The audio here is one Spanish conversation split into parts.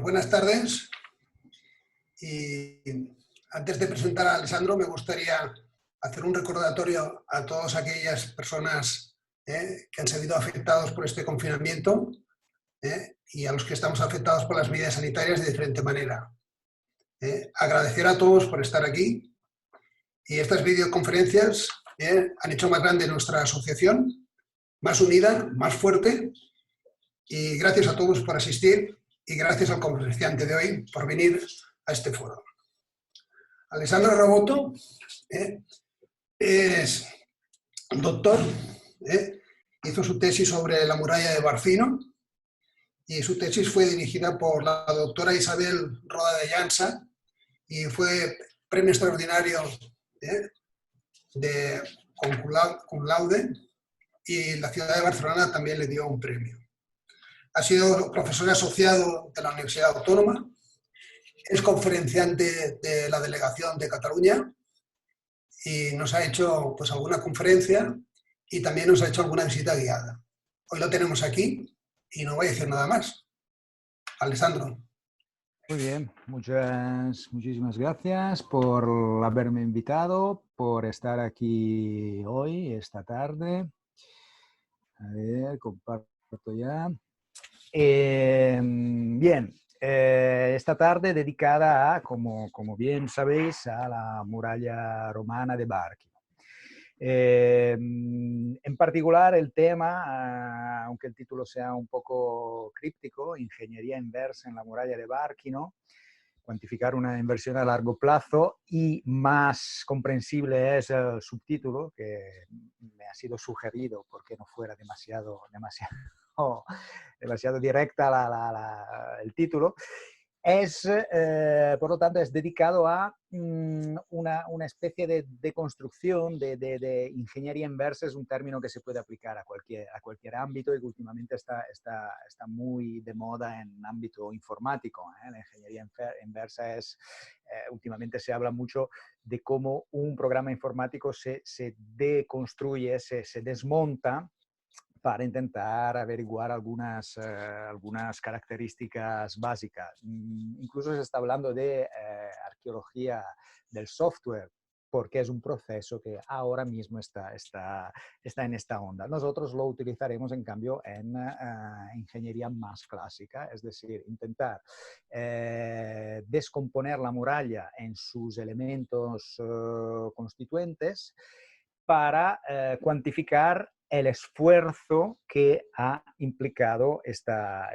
Buenas tardes. Y antes de presentar a Alessandro, me gustaría hacer un recordatorio a todas aquellas personas que han sido afectados por este confinamiento y a los que estamos afectados por las medidas sanitarias de diferente manera. Agradecer a todos por estar aquí. Y estas videoconferencias han hecho más grande nuestra asociación, más unida, más fuerte. Y gracias a todos por asistir y gracias al conferenciante de hoy por venir a este foro. Alessandro Roboto es doctor, hizo su tesis sobre la muralla de Barcino y su tesis fue dirigida por la doctora Isabel Roda de Llança y fue premio extraordinario de cum laude, y la ciudad de Barcelona también le dio un premio. Ha sido profesor asociado de la Universidad Autónoma, es conferenciante de la Delegación de Cataluña y nos ha hecho pues, alguna conferencia y también nos ha hecho alguna visita guiada. Hoy lo tenemos aquí y no voy a decir nada más. Alessandro. Muy bien, muchísimas gracias por haberme invitado, por estar aquí hoy, esta tarde. A ver, comparto ya. Bien, esta tarde dedicada a, como bien sabéis, a la muralla romana de Barquino. En particular el tema, aunque el título sea un poco críptico, Ingeniería inversa en la muralla de Barquino, cuantificar una inversión a largo plazo, y más comprensible es el subtítulo, que me ha sido sugerido porque no fuera demasiado directa el título. Por lo tanto, es dedicado a una especie de deconstrucción de ingeniería inversa. Es un término que se puede aplicar a cualquier ámbito y que últimamente está muy de moda en ámbito informático. La ingeniería inversa últimamente se habla mucho de cómo un programa informático se deconstruye, se desmonta para intentar averiguar algunas características básicas. Incluso se está hablando de arqueología del software, porque es un proceso que ahora mismo está en esta onda. Nosotros lo utilizaremos, en cambio, en ingeniería más clásica, es decir, intentar descomponer la muralla en sus elementos constituentes para cuantificar el esfuerzo que ha implicado esta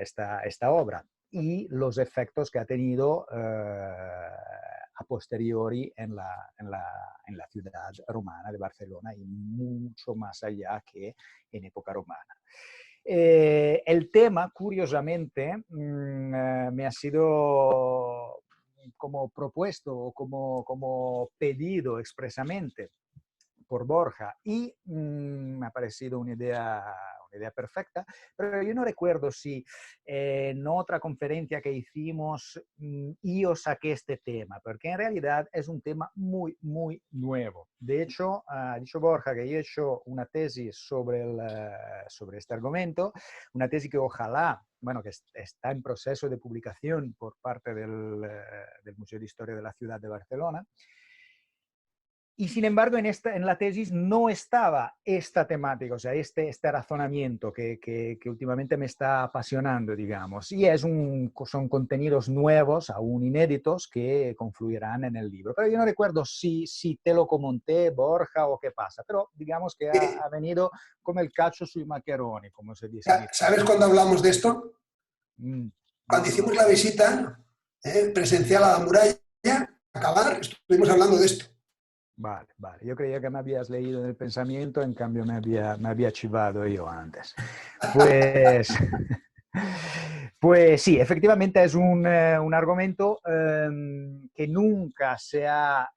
obra y los efectos que ha tenido a posteriori en la ciudad romana de Barcelona y mucho más allá que en época romana. El tema, curiosamente, me ha sido como propuesto o como pedido expresamente por Borja y me ha parecido una idea perfecta, pero yo no recuerdo si en otra conferencia que hicimos yo saqué este tema, porque en realidad es un tema muy, muy nuevo. De hecho, ha dicho Borja que yo he hecho una tesis sobre este argumento, una tesis que ojalá, bueno, que está en proceso de publicación por parte del Museo de Historia de la Ciudad de Barcelona. Y sin embargo, en la tesis no estaba esta temática, o sea, este razonamiento que últimamente me está apasionando, digamos. Y son contenidos nuevos, aún inéditos, que confluirán en el libro. Pero yo no recuerdo si te lo comenté, Borja, o qué pasa. Pero digamos que ha venido como el cacho sui maccheroni, como se dice. ¿Sabes cuándo hablamos de esto? Cuando hicimos la visita presencial a la muralla, acabar, estuvimos hablando de esto. Vale. Yo creía que me habías leído en el pensamiento, en cambio me había chivado yo antes. Pues sí, efectivamente es un argumento que nunca se ha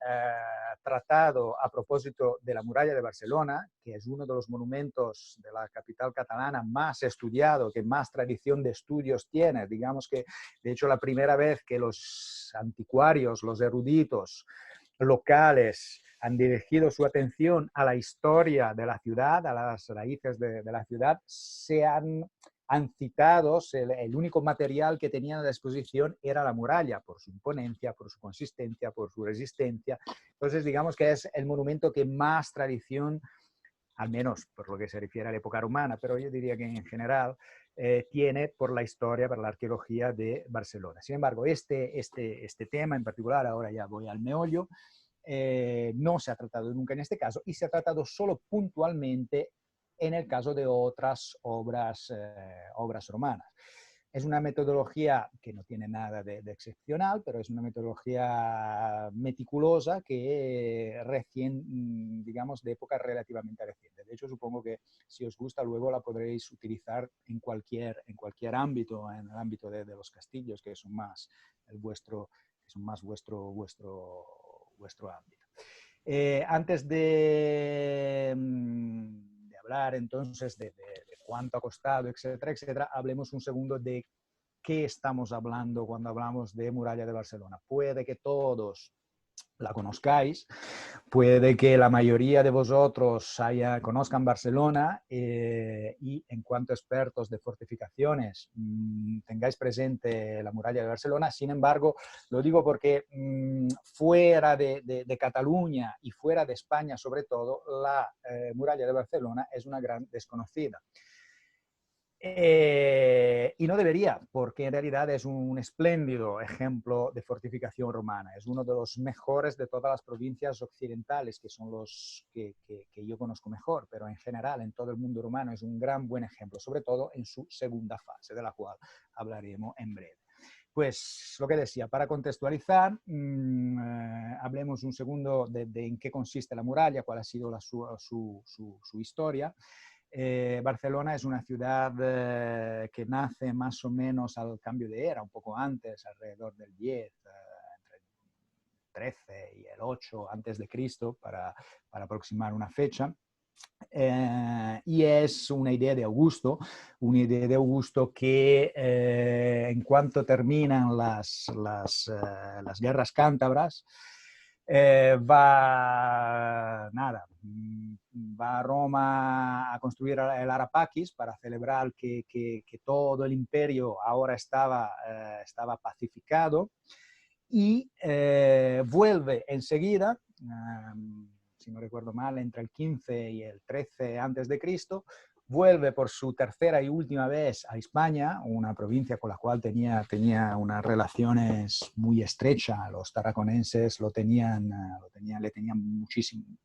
tratado a propósito de la muralla de Barcelona, que es uno de los monumentos de la capital catalana más estudiado, que más tradición de estudios tiene. Digamos que, de hecho, la primera vez que los anticuarios, los eruditos locales han dirigido su atención a la historia de la ciudad, a las raíces de la ciudad, se han han citado, el único material que tenían a disposición era la muralla, por su imponencia, por su consistencia, por su resistencia. Entonces, digamos que es el monumento que más tradición, al menos por lo que se refiere a la época romana, pero yo diría que en general tiene por la historia, por la arqueología de Barcelona. Sin embargo, este tema en particular, ahora ya voy al meollo, no se ha tratado nunca en este caso y se ha tratado solo puntualmente en el caso de otras obras romanas. Es una metodología que no tiene nada de excepcional, pero es una metodología meticulosa que recién, digamos, de época relativamente reciente. De hecho, supongo que si os gusta, luego la podréis utilizar en cualquier ámbito, en el ámbito de los castillos, que son más vuestro ámbito. Antes de hablar entonces de cuánto ha costado, etcétera, etcétera, hablemos un segundo de qué estamos hablando cuando hablamos de Muralla de Barcelona. Puede que todos la conozcáis, puede que la mayoría de vosotros conozcan Barcelona y en cuanto a expertos de fortificaciones tengáis presente la muralla de Barcelona. Sin embargo, lo digo porque fuera de Cataluña y fuera de España sobre todo, la muralla de Barcelona es una gran desconocida. Y no debería, porque en realidad es un espléndido ejemplo de fortificación romana. Es uno de los mejores de todas las provincias occidentales, que son los que yo conozco mejor, pero en general en todo el mundo romano es un buen ejemplo, sobre todo en su segunda fase, de la cual hablaremos en breve. Pues lo que decía, para contextualizar, hablemos un segundo de en qué consiste la muralla, cuál ha sido su historia. Barcelona es una ciudad que nace más o menos al cambio de era, un poco antes, alrededor del 10, entre el 13 y el 8 antes de Cristo, para aproximar una fecha. Y es una idea de Augusto que en cuanto terminan las guerras cántabras, va a Roma a construir el Arapaquis para celebrar que todo el imperio ahora estaba pacificado, y vuelve enseguida, si no recuerdo mal, entre el 15 y el 13 antes de Cristo, vuelve por su tercera y última vez a España, una provincia con la cual tenía unas relaciones muy estrechas. Los tarraconenses le tenían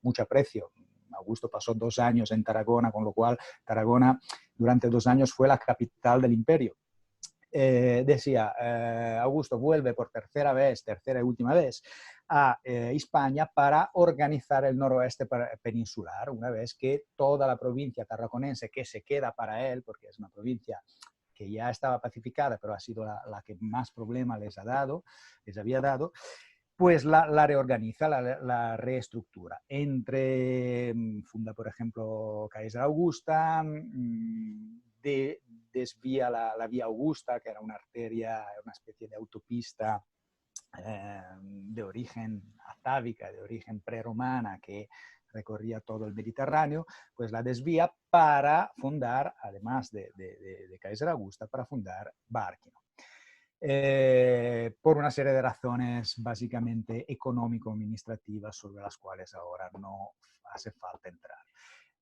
mucho aprecio. Augusto pasó 2 años en Tarragona, con lo cual Tarragona durante 2 años fue la capital del imperio. Augusto vuelve por tercera y última vez a España para organizar el noroeste peninsular, una vez que toda la provincia tarraconense, que se queda para él, porque es una provincia que ya estaba pacificada, pero ha sido la que más problemas les había dado, pues la reorganiza, la reestructura. Funda, por ejemplo, Kaiser Augusta, desvía la vía Augusta, que era una arteria, una especie de autopista de origen atávica, de origen prerromana, que recorría todo el Mediterráneo, pues la desvía para fundar, además de Kaiser Augusta, para fundar Bárquino. Por una serie de razones básicamente económico-administrativas sobre las cuales ahora no hace falta entrar.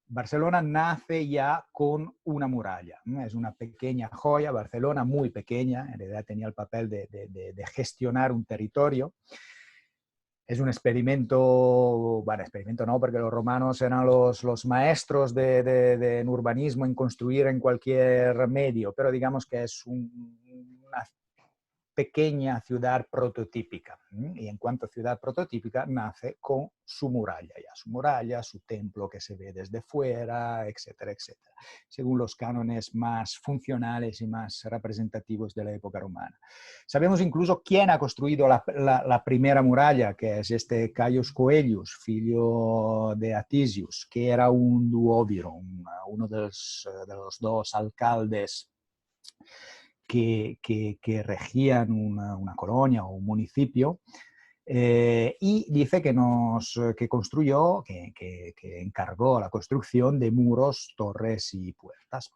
Barcelona nace ya con una muralla, es una pequeña joya. Barcelona, muy pequeña, en realidad tenía el papel de gestionar un territorio. Es un experimento, bueno, experimento no, porque los romanos eran los maestros en urbanismo, en construir en cualquier medio, pero digamos que es una pequeña ciudad prototípica. Y en cuanto a ciudad prototípica, nace con su muralla, su templo que se ve desde fuera, etcétera, etcétera, según los cánones más funcionales y más representativos de la época romana. Sabemos incluso quién ha construido la primera muralla, que es Caius Coelius, figlio de Atisius, que era un duoviro, uno de los 2 alcaldes que regían una colonia o un municipio, y dice que construyó, que encargó la construcción de muros, torres y puertas.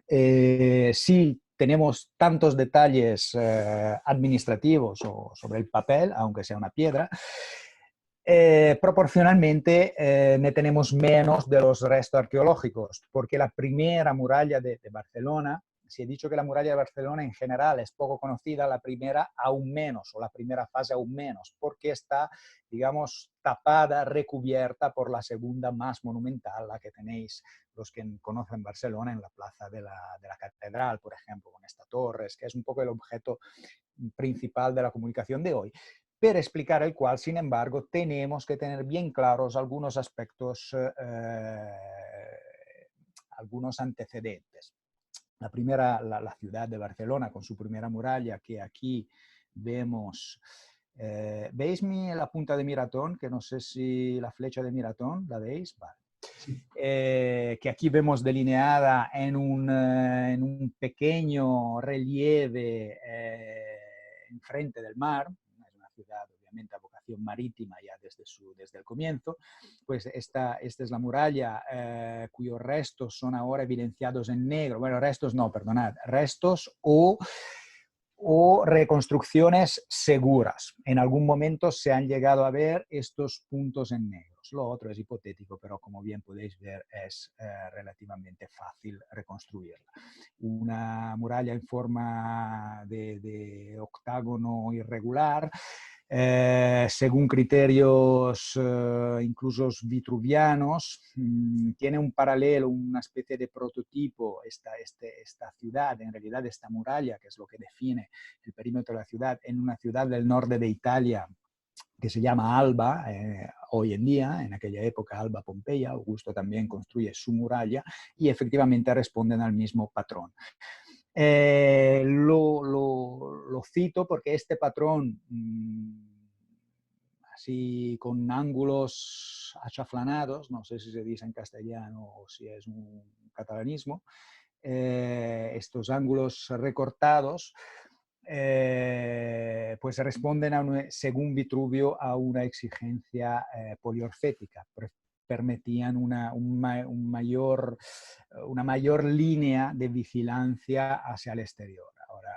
Sí tenemos tantos detalles administrativos o sobre el papel, aunque sea una piedra, proporcionalmente ne tenemos menos de los restos arqueológicos, porque la primera muralla de Barcelona, si he dicho que la muralla de Barcelona en general es poco conocida, la primera aún menos, o la primera fase aún menos, porque está, digamos, tapada, recubierta por la segunda más monumental, la que tenéis los que conocen Barcelona en la plaza de la Catedral, por ejemplo, con esta torre, que es un poco el objeto principal de la comunicación de hoy, per explicar el cual, sin embargo, tenemos que tener bien claros algunos aspectos, algunos antecedentes. La primera, la ciudad de Barcelona, con su primera muralla, que aquí vemos. ¿Veis la punta de Miratón? Que no sé si la flecha de Miratón, ¿la veis? Vale. Que aquí vemos delineada en un pequeño relieve enfrente del mar. Es una ciudad obviamente a vocación marítima ya desde el comienzo. Pues esta es la muralla cuyos restos son ahora evidenciados en negro. Bueno, restos no, perdonad, restos o reconstrucciones seguras. En algún momento se han llegado a ver estos puntos en negros. Lo otro es hipotético, pero como bien podéis ver es relativamente fácil reconstruirla. Una muralla en forma de octágono irregular, según criterios incluso vitruvianos, tiene un paralelo, una especie de prototipo, esta ciudad, en realidad esta muralla, que es lo que define el perímetro de la ciudad, en una ciudad del norte de Italia que se llama Alba, hoy en día, en aquella época Alba Pompeya. Augusto también construye su muralla y efectivamente responden al mismo patrón. Lo cito porque este patrón, así con ángulos achaflanados, no sé si se dice en castellano o si es un catalanismo, estos ángulos recortados, pues responden, según Vitruvio, a una exigencia poliorcética. Permitían una mayor línea de vigilancia hacia el exterior. Ahora,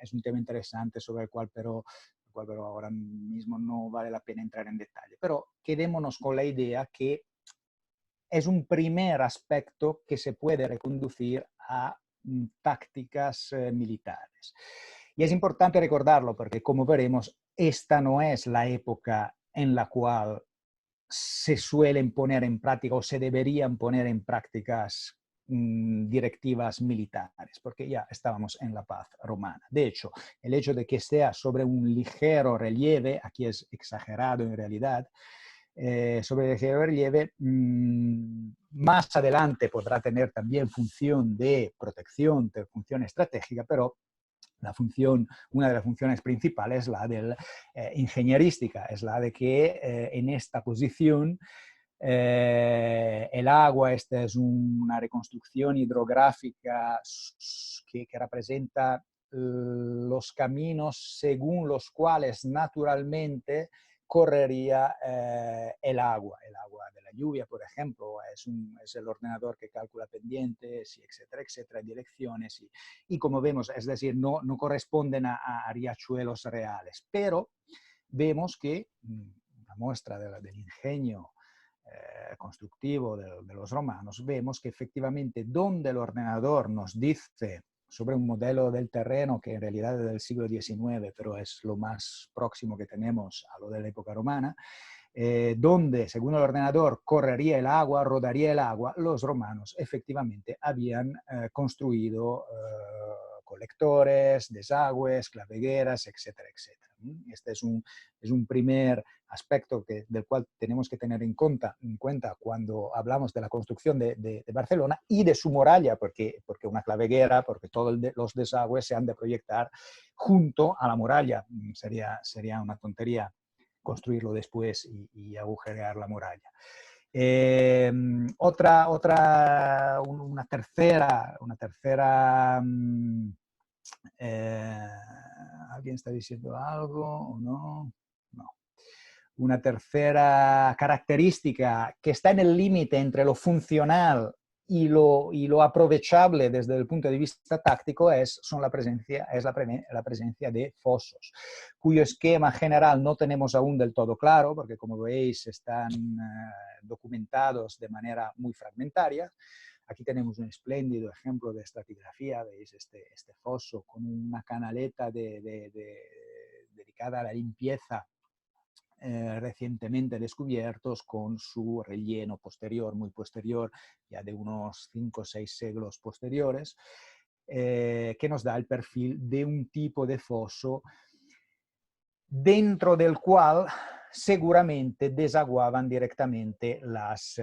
es un tema interesante sobre el cual pero ahora mismo no vale la pena entrar en detalle. Pero quedémonos con la idea que es un primer aspecto que se puede reconducir a tácticas militares. Y es importante recordarlo porque, como veremos, esta no es la época en la cual se suelen poner en práctica o se deberían poner en prácticas directivas militares, porque ya estábamos en la paz romana. De hecho, el hecho de que sea sobre un ligero relieve, aquí es exagerado en realidad, sobre el ligero relieve, más adelante podrá tener también función de protección, de función estratégica, pero una de las funciones principales es la de ingenierística, es la de que en esta posición el agua, esta es una reconstrucción hidrográfica que representa los caminos según los cuales naturalmente correría el agua de la lluvia, por ejemplo, es el ordenador que calcula pendientes, etcétera, direcciones, y como vemos, es decir, no corresponden a riachuelos reales, pero vemos que una muestra del ingenio constructivo de los romanos, vemos que efectivamente donde el ordenador nos dice sobre un modelo del terreno que en realidad es del siglo XIX, pero es lo más próximo que tenemos a lo de la época romana, donde, según el ordenador, correría el agua, rodaría el agua, los romanos efectivamente habían construido colectores, desagües, clavegueras, etcétera. Este es un primer aspecto del cual tenemos que tener en cuenta cuando hablamos de la construcción de Barcelona y de su muralla, porque una claveguera, porque todos los desagües se han de proyectar junto a la muralla. Sería una tontería construirlo después y agujerear la muralla. Una tercera ¿alguien está diciendo algo o no? No. Una tercera característica que está en el límite entre lo funcional y lo aprovechable desde el punto de vista táctico es la presencia de fosos, cuyo esquema general no tenemos aún del todo claro, porque como veis están documentados de manera muy fragmentaria. Aquí tenemos un espléndido ejemplo de estratigrafía, veis este foso con una canaleta dedicada a la limpieza recientemente descubiertos, con su relleno posterior, muy posterior, ya de unos 5 o 6 siglos posteriores, que nos da el perfil de un tipo de foso dentro del cual seguramente desaguaban directamente las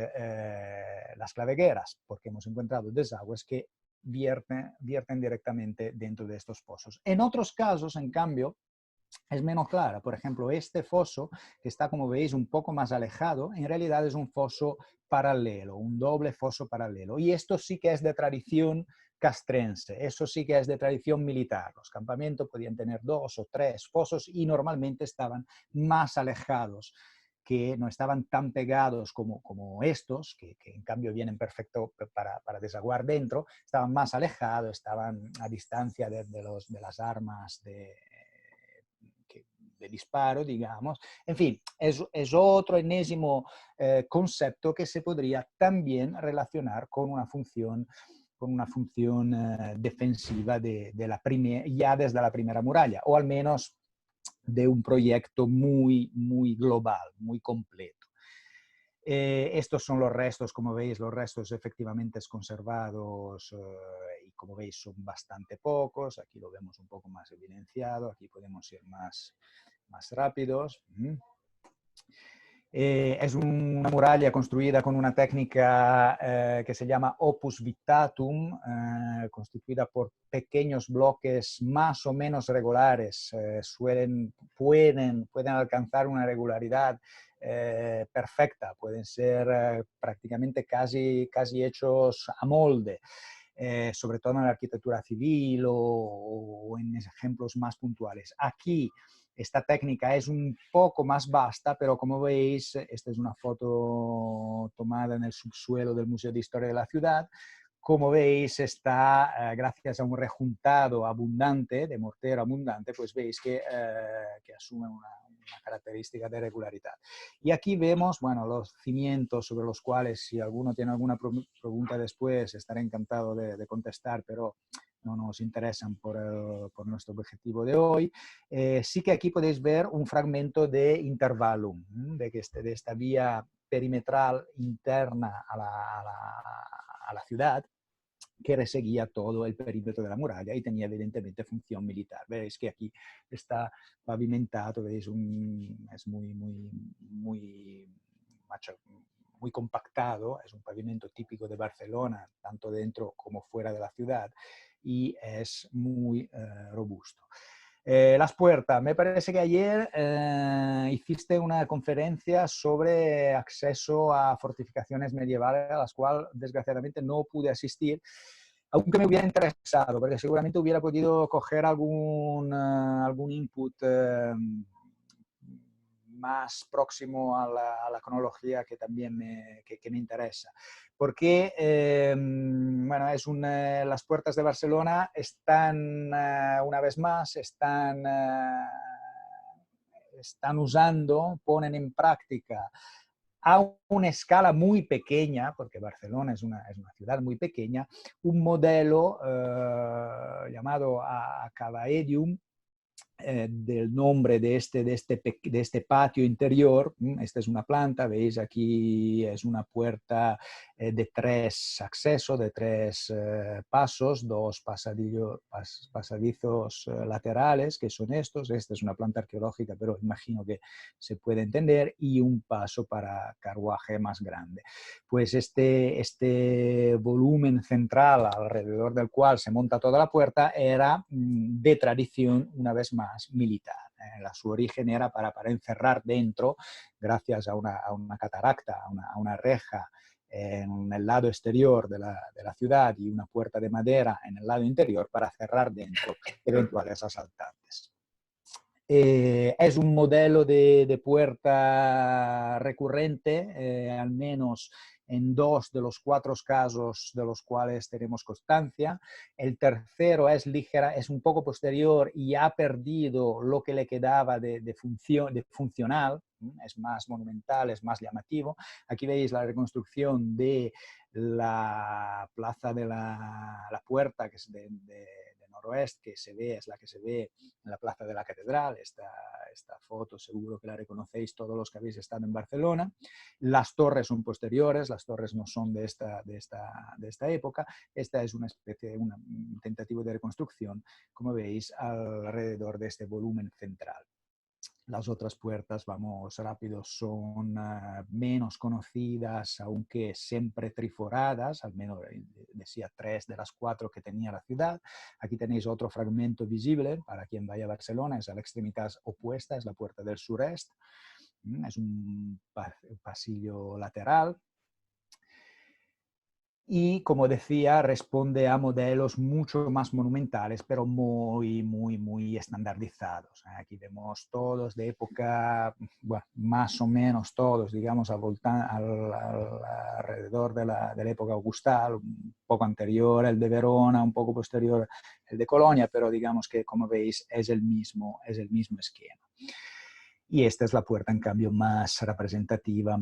clavegueras, porque hemos encontrado desagües que vierten directamente dentro de estos pozos. En otros casos, en cambio, es menos clara. Por ejemplo, este foso, que está, como veis, un poco más alejado, en realidad es un foso paralelo, un doble foso paralelo. Y esto sí que es de tradición castrense, eso sí que es de tradición militar. Los campamentos podían tener 2 o 3 fosos y normalmente estaban más alejados, que no estaban tan pegados como estos, que en cambio vienen perfecto para desaguar dentro, estaban más alejados, estaban a distancia de las armas de disparo, digamos. En fin, es otro enésimo concepto que se podría también relacionar con una función defensiva ya desde la primera muralla, o al menos de un proyecto muy, muy global, muy completo. Estos son los restos, como veis, los restos efectivamente conservados y como veis son bastante pocos. Aquí lo vemos un poco más evidenciado, aquí podemos ir más rápidos. Es una muralla construida con una técnica que se llama opus victatum, constituida por pequeños bloques más o menos regulares. Pueden alcanzar una regularidad perfecta, pueden ser prácticamente casi hechos a molde. Sobre todo en la arquitectura civil o en ejemplos más puntuales. Aquí esta técnica es un poco más vasta, pero como veis, esta es una foto tomada en el subsuelo del Museo de Historia de la Ciudad. Como veis, está, gracias a un rejuntado abundante, de mortero abundante, pues veis que asume una característica de regularidad. Y aquí vemos, bueno, los cimientos sobre los cuales, si alguno tiene alguna pregunta después, estaré encantado de contestar, pero no nos interesan por nuestro objetivo de hoy. Sí que aquí podéis ver un fragmento de intervalum, de esta vía perimetral interna a la ciudad, que reseguía todo el perímetro de la muralla y tenía evidentemente función militar. Veis que aquí está pavimentado, veis, es muy compactado, es un pavimento típico de Barcelona, tanto dentro como fuera de la ciudad, y es muy robusto. Las puertas. Me parece que ayer hiciste una conferencia sobre acceso a fortificaciones medievales, a las cuales desgraciadamente no pude asistir, aunque me hubiera interesado, porque seguramente hubiera podido coger algún input más próximo a la cronología que también me interesa. Porque bueno, las puertas de Barcelona están, una vez más, están ponen en práctica a una escala muy pequeña, porque Barcelona es una ciudad muy pequeña, un modelo llamado Acavaedium, del nombre de este patio interior. Esta es una planta, veis aquí es una puerta de 3 accesos, de 3 pasos, 2 pasadizos laterales, que son estos. Esta es una planta arqueológica, pero imagino que se puede entender, y un paso para carruaje más grande. Pues este volumen central alrededor del cual se monta toda la puerta era de tradición, una vez más, militar. Su origen era para encerrar dentro, gracias a una cataracta, a una reja en el lado exterior de la ciudad y una puerta de madera en el lado interior, para cerrar dentro eventuales asaltantes. Es un modelo de puerta recurrente, al menos en 2 de los 4 casos de los cuales tenemos constancia. El tercero es ligera, es un poco posterior y ha perdido lo que le quedaba de funcional, es más monumental, es más llamativo. Aquí veis la reconstrucción de la plaza de la puerta, que es de noroeste, que se ve, es la que se ve en la plaza de la catedral. Esta foto seguro que la reconocéis todos los que habéis estado en Barcelona. Las torres son posteriores, las torres no son de esta época. Esta es una especie de un tentativo de reconstrucción, como veis, alrededor de este volumen central. Las otras puertas, vamos rápido, son menos conocidas, aunque siempre triforadas, al menos decía 3 de las 4 que tenía la ciudad. Aquí tenéis otro fragmento visible para quien vaya a Barcelona, es a la extremidad opuesta, es la puerta del sureste. Es un pasillo lateral. Y, como decía, responde a modelos mucho más monumentales, pero muy estandarizados. Aquí vemos todos de época, bueno, más o menos todos, digamos, alrededor de la época augustal, un poco anterior el de Verona, un poco posterior el de Colonia, pero digamos que, como veis, es el mismo esquema. Y esta es la puerta, en cambio, más representativa,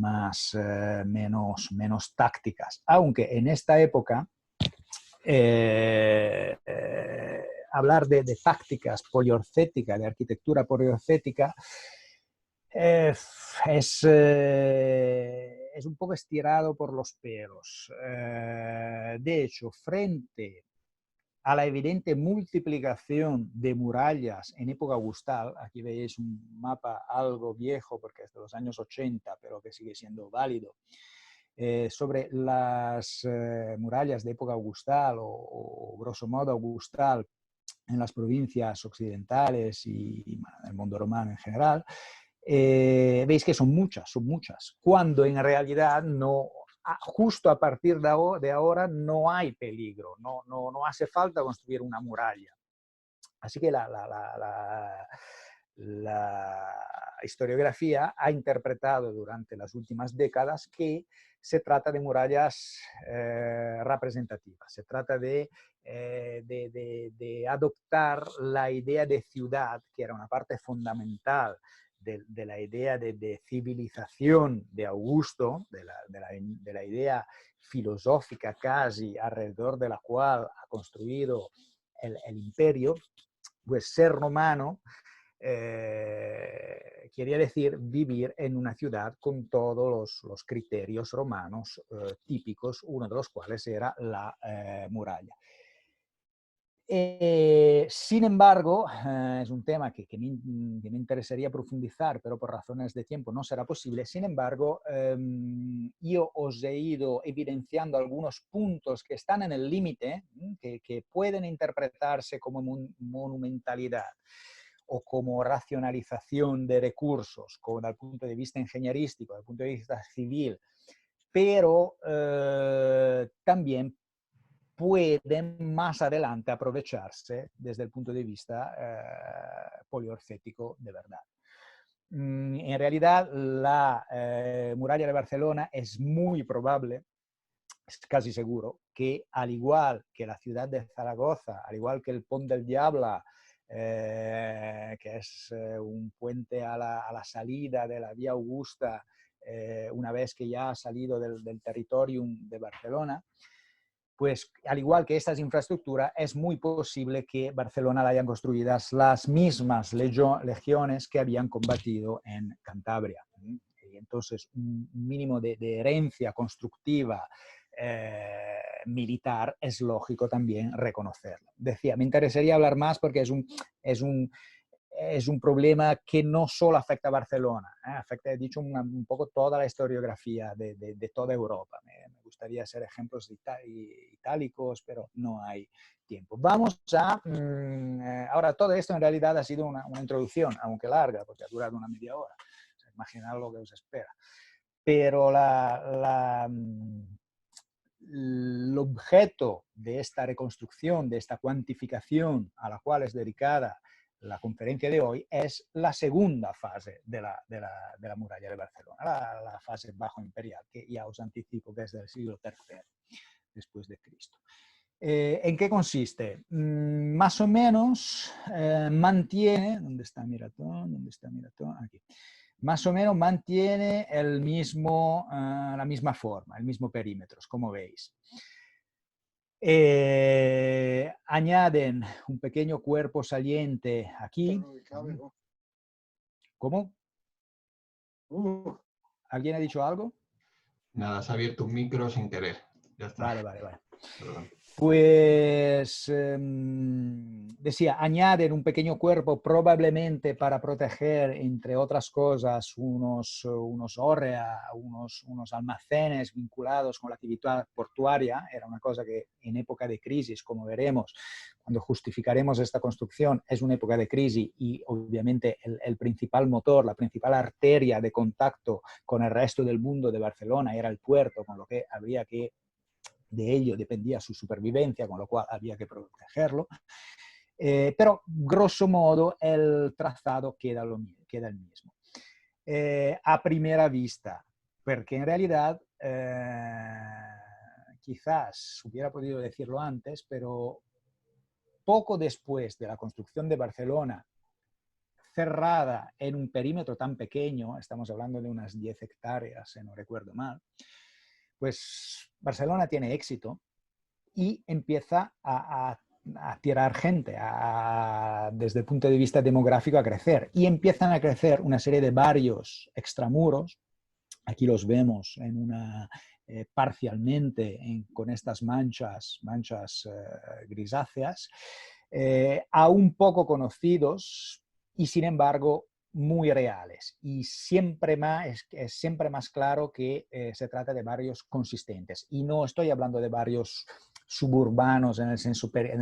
menos tácticas. Aunque en esta época hablar de tácticas poliorcéticas, de arquitectura poliorcética, es un poco estirado por los pelos. De hecho, frente a la evidente multiplicación de murallas en época augustal, aquí veis un mapa algo viejo porque es de los años 80, pero que sigue siendo válido, sobre las murallas de época augustal o grosso modo augustal en las provincias occidentales y bueno, el mundo romano en general, veis que son muchas, cuando en realidad no, justo a partir de ahora no hay peligro, no hace falta construir una muralla. Así que la historiografía ha interpretado durante las últimas décadas que se trata de murallas representativas, se trata de adoptar la idea de ciudad, que era una parte fundamental de la idea de civilización de Augusto, de la idea filosófica casi alrededor de la cual ha construido el imperio. Pues ser romano quería decir vivir en una ciudad con todos los criterios romanos típicos, uno de los cuales era la muralla. Sin embargo, es un tema que me interesaría profundizar, pero por razones de tiempo no será posible. Sin embargo, yo os he ido evidenciando algunos puntos que están en el límite, que pueden interpretarse como monumentalidad o como racionalización de recursos, como desde el punto de vista ingenierístico, desde el punto de vista civil, pero también pueden más adelante aprovecharse desde el punto de vista poliorcético de verdad. En realidad, la muralla de Barcelona es muy probable, es casi seguro, que al igual que la ciudad de Zaragoza, al igual que el Pont del Diabla, que es un puente a la salida de la Vía Augusta, una vez que ya ha salido del territorio de Barcelona, pues al igual que estas infraestructuras, es muy posible que Barcelona la hayan construidas las mismas legiones que habían combatido en Cantabria. Y entonces, un mínimo de herencia constructiva militar es lógico también reconocerlo. Decía, me interesaría hablar más porque es un problema que no solo afecta a Barcelona, afecta, he dicho, un poco toda la historiografía de toda Europa. Me gustaría hacer ejemplos itálicos, pero no hay tiempo. Vamos a... ahora, todo esto en realidad ha sido una introducción, aunque larga, porque ha durado una media hora. O sea, imaginad lo que os espera. Pero el objeto de esta reconstrucción, de esta cuantificación a la cual es dedicada la conferencia de hoy es la segunda fase de la muralla de Barcelona, la fase bajo imperial, que ya os anticipo que es del siglo III después de Cristo. ¿En qué consiste? Más o menos mantiene, ¿dónde está mi ratón? ¿Dónde está mi ratón? Aquí. Más o menos mantiene la misma forma, el mismo perímetro, como veis. Añaden un pequeño cuerpo saliente aquí. ¿Cómo? ¿Alguien ha dicho algo? Nada, se ha abierto un micro sin querer. Ya está. Vale, vale, vale. Perdón. Pues decía, añaden un pequeño cuerpo probablemente para proteger, entre otras cosas, unos hórrea, unos almacenes vinculados con la actividad portuaria. Era una cosa que en época de crisis, como veremos, cuando justificaremos esta construcción, es una época de crisis y obviamente el principal motor, la principal arteria de contacto con el resto del mundo de Barcelona era el puerto, con lo que habría que de ello dependía su supervivencia, con lo cual había que protegerlo. Pero, grosso modo, el trazado queda el mismo. A primera vista, porque en realidad quizás hubiera podido decirlo antes, pero poco después de la construcción de Barcelona, cerrada en un perímetro tan pequeño, estamos hablando de unas 10 hectáreas, si no recuerdo mal, pues Barcelona tiene éxito y empieza a tirar gente, desde el punto de vista demográfico, a crecer. Y empiezan a crecer una serie de barrios extramuros. Aquí los vemos parcialmente con estas manchas grisáceas, aún poco conocidos y, sin embargo, muy reales. Y es siempre más claro que se trata de barrios consistentes. Y no estoy hablando de barrios suburbanos en el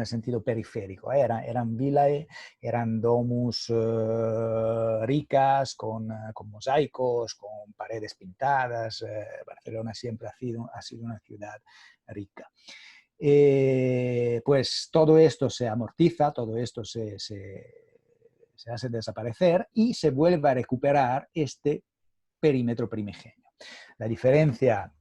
sentido periférico. Eran villae, eran domus ricas, con mosaicos, con paredes pintadas. Barcelona siempre ha sido una ciudad rica. Pues todo esto se amortiza, todo esto se hace desaparecer y se vuelve a recuperar este perímetro primigenio. La diferencia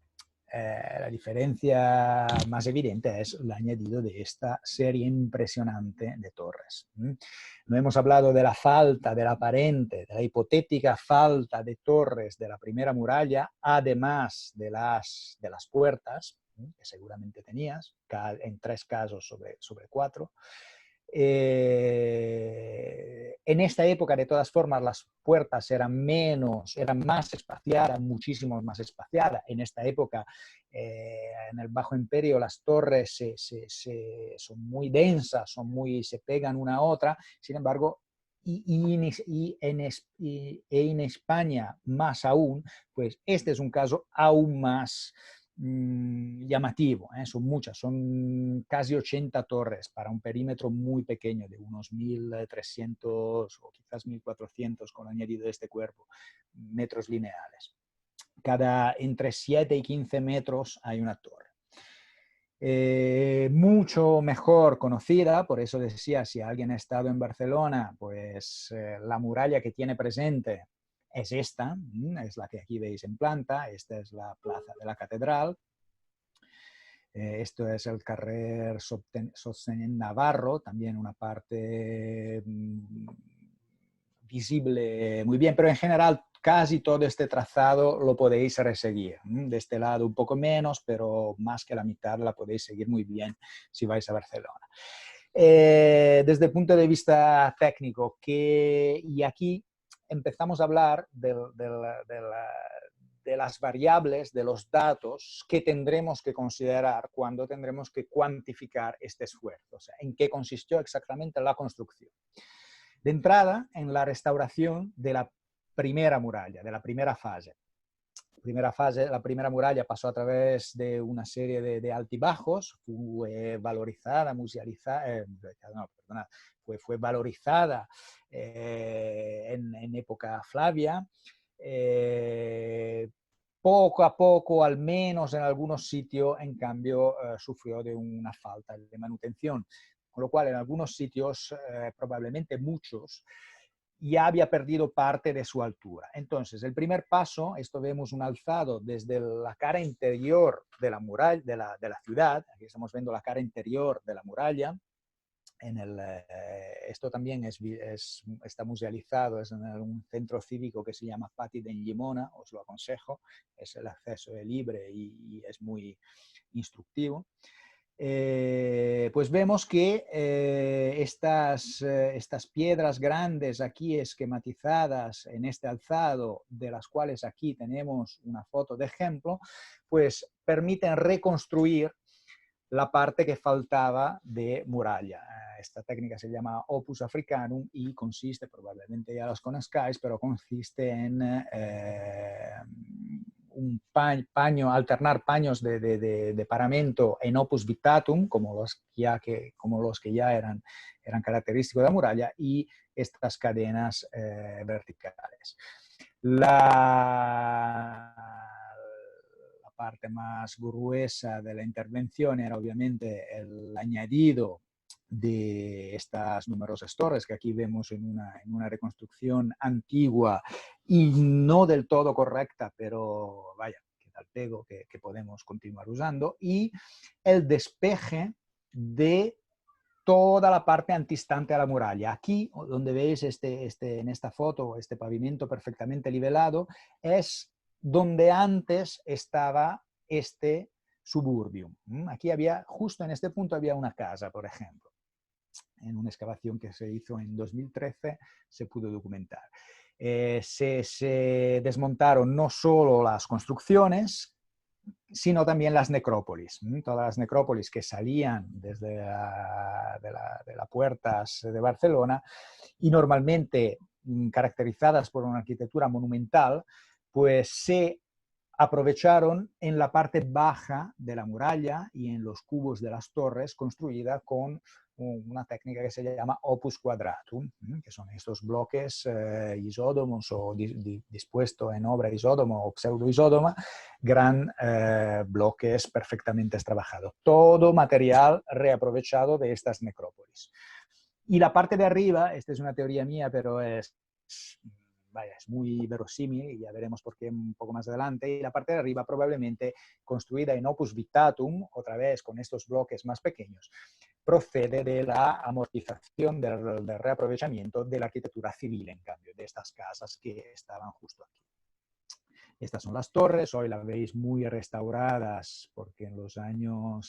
más evidente es el añadido de esta serie impresionante de torres. No hemos hablado de la falta, de la aparente, de la hipotética falta de torres de la primera muralla, además de las puertas, que seguramente tenías, en 3 casos sobre 4. En esta época, de todas formas, las puertas eran más espaciadas, muchísimo más espaciadas. En esta época, en el Bajo Imperio, las torres son muy densas, se pegan una a otra. Sin embargo, en España más aún, pues este es un caso aún más llamativo. Son muchas, son casi 80 torres para un perímetro muy pequeño de unos 1.300 o quizás 1.400 con añadido de este cuerpo, metros lineales. Cada entre 7 y 15 metros hay una torre. Mucho mejor conocida, por eso decía, si alguien ha estado en Barcelona, pues la muralla que tiene presente es esta, es la que aquí veis en planta. Esta es la plaza de la catedral. Esto es el carrer Sostenent Navarro, también una parte visible muy bien, pero en general casi todo este trazado lo podéis reseguir. De este lado un poco menos, pero más que la mitad la podéis seguir muy bien si vais a Barcelona. Desde el punto de vista técnico, y aquí empezamos a hablar de las variables, de los datos que tendremos que considerar cuando tendremos que cuantificar este esfuerzo. O sea, en qué consistió exactamente la construcción. De entrada, en la restauración de la primera muralla, de la primera fase. La primera muralla pasó a través de una serie de altibajos, fue valorizada, fue valorizada en época Flavia. Poco a poco, al menos en algunos sitios, en cambio, sufrió de una falta de manutención. con lo cual en algunos sitios, probablemente muchos, ya había perdido parte de su altura. Entonces, el primer paso, esto vemos un alzado desde la cara interior de la muralla, de la ciudad. Aquí estamos viendo la cara interior de la muralla. Esto también está musealizado, es en un centro cívico que se llama Pati de Llimona, os lo aconsejo, el acceso es libre y es muy instructivo. Pues vemos que estas piedras grandes aquí esquematizadas en este alzado, de las cuales aquí tenemos una foto de ejemplo, pues permiten reconstruir la parte que faltaba de muralla. Esta técnica se llama opus africanum y consiste, probablemente ya los conozcáis, pero consiste en un alternar paños de paramento en opus vitatum, como los que ya eran característicos de la muralla, y estas cadenas verticales. La parte más gruesa de la intervención era obviamente el añadido de estas numerosas torres que aquí vemos en una reconstrucción antigua y no del todo correcta, pero vaya, que tal pego que podemos continuar usando, y el despeje de toda la parte antistante a la muralla. Aquí, donde veis en esta foto, este pavimento perfectamente nivelado, es donde antes estaba este suburbio. Aquí había, justo en este punto había una casa, por ejemplo. En una excavación que se hizo en 2013 se pudo documentar. Se desmontaron no solo las construcciones, sino también las necrópolis. Todas las necrópolis que salían desde de las puertas de Barcelona y normalmente caracterizadas por una arquitectura monumental, pues se aprovecharon en la parte baja de la muralla y en los cubos de las torres construida con una técnica que se llama opus quadratum, que son estos bloques isódomos o dispuestos en obra isódomo o pseudoisódoma, gran bloques perfectamente trabajados. Todo material reaprovechado de estas necrópolis. Y la parte de arriba, esta es una teoría mía, pero es muy verosímil, y ya veremos por qué un poco más adelante, y la parte de arriba probablemente construida en opus vitatum, otra vez con estos bloques más pequeños, procede de la amortización, del reaprovechamiento de la arquitectura civil, en cambio, de estas casas que estaban justo aquí. Estas son las torres, hoy las veis muy restauradas porque a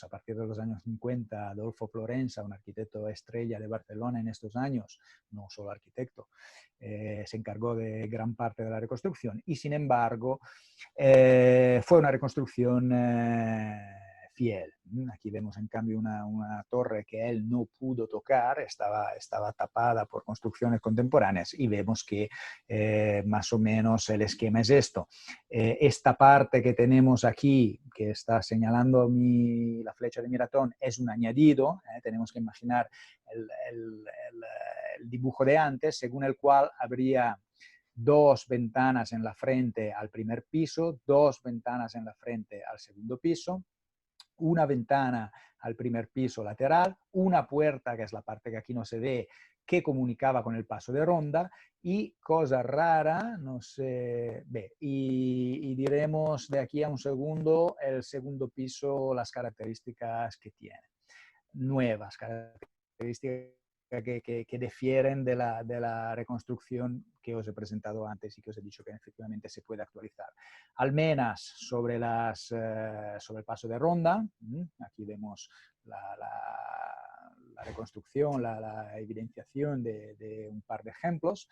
partir de los años 50, Adolfo Florensa, un arquitecto estrella de Barcelona en estos años, no solo arquitecto, se encargó de gran parte de la reconstrucción y sin embargo fue una reconstrucción fiel. Aquí vemos en cambio una torre que él no pudo tocar, estaba tapada por construcciones contemporáneas y vemos que más o menos el esquema es esto. Esta parte que tenemos aquí, que está señalando la flecha de mi ratón, es un añadido. Tenemos que imaginar el dibujo de antes, según el cual habría 2 ventanas en la frente al primer piso, 2 ventanas en la frente al segundo piso, una ventana al primer piso lateral, una puerta, que es la parte que aquí no se ve, que comunicaba con el paso de ronda, y cosa rara, no sé, y diremos de aquí a un segundo el segundo piso, las características que tiene. Nuevas características que difieren de la reconstrucción que os he presentado antes y que os he dicho que efectivamente se puede actualizar. Almenas sobre el paso de ronda. Aquí vemos la reconstrucción, la evidenciación de un par de ejemplos.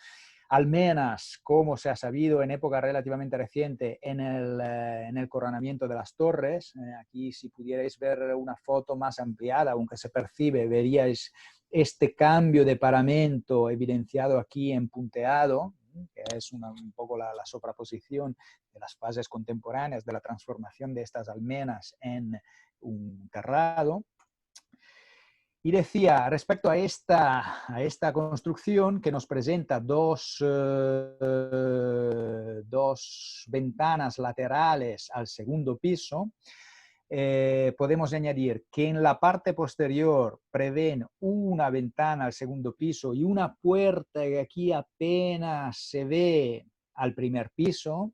Almenas, como se ha sabido en época relativamente reciente, en el coronamiento de las torres. Aquí, si pudierais ver una foto más ampliada, aunque se percibe, veríais este cambio de paramento evidenciado aquí en punteado, que es un poco la sobrposición de las fases contemporáneas de la transformación de estas almenas en un terrado. Y decía, respecto a esta construcción que nos presenta dos ventanas laterales al segundo piso, podemos añadir que en la parte posterior prevén una ventana al segundo piso y una puerta que aquí apenas se ve al primer piso.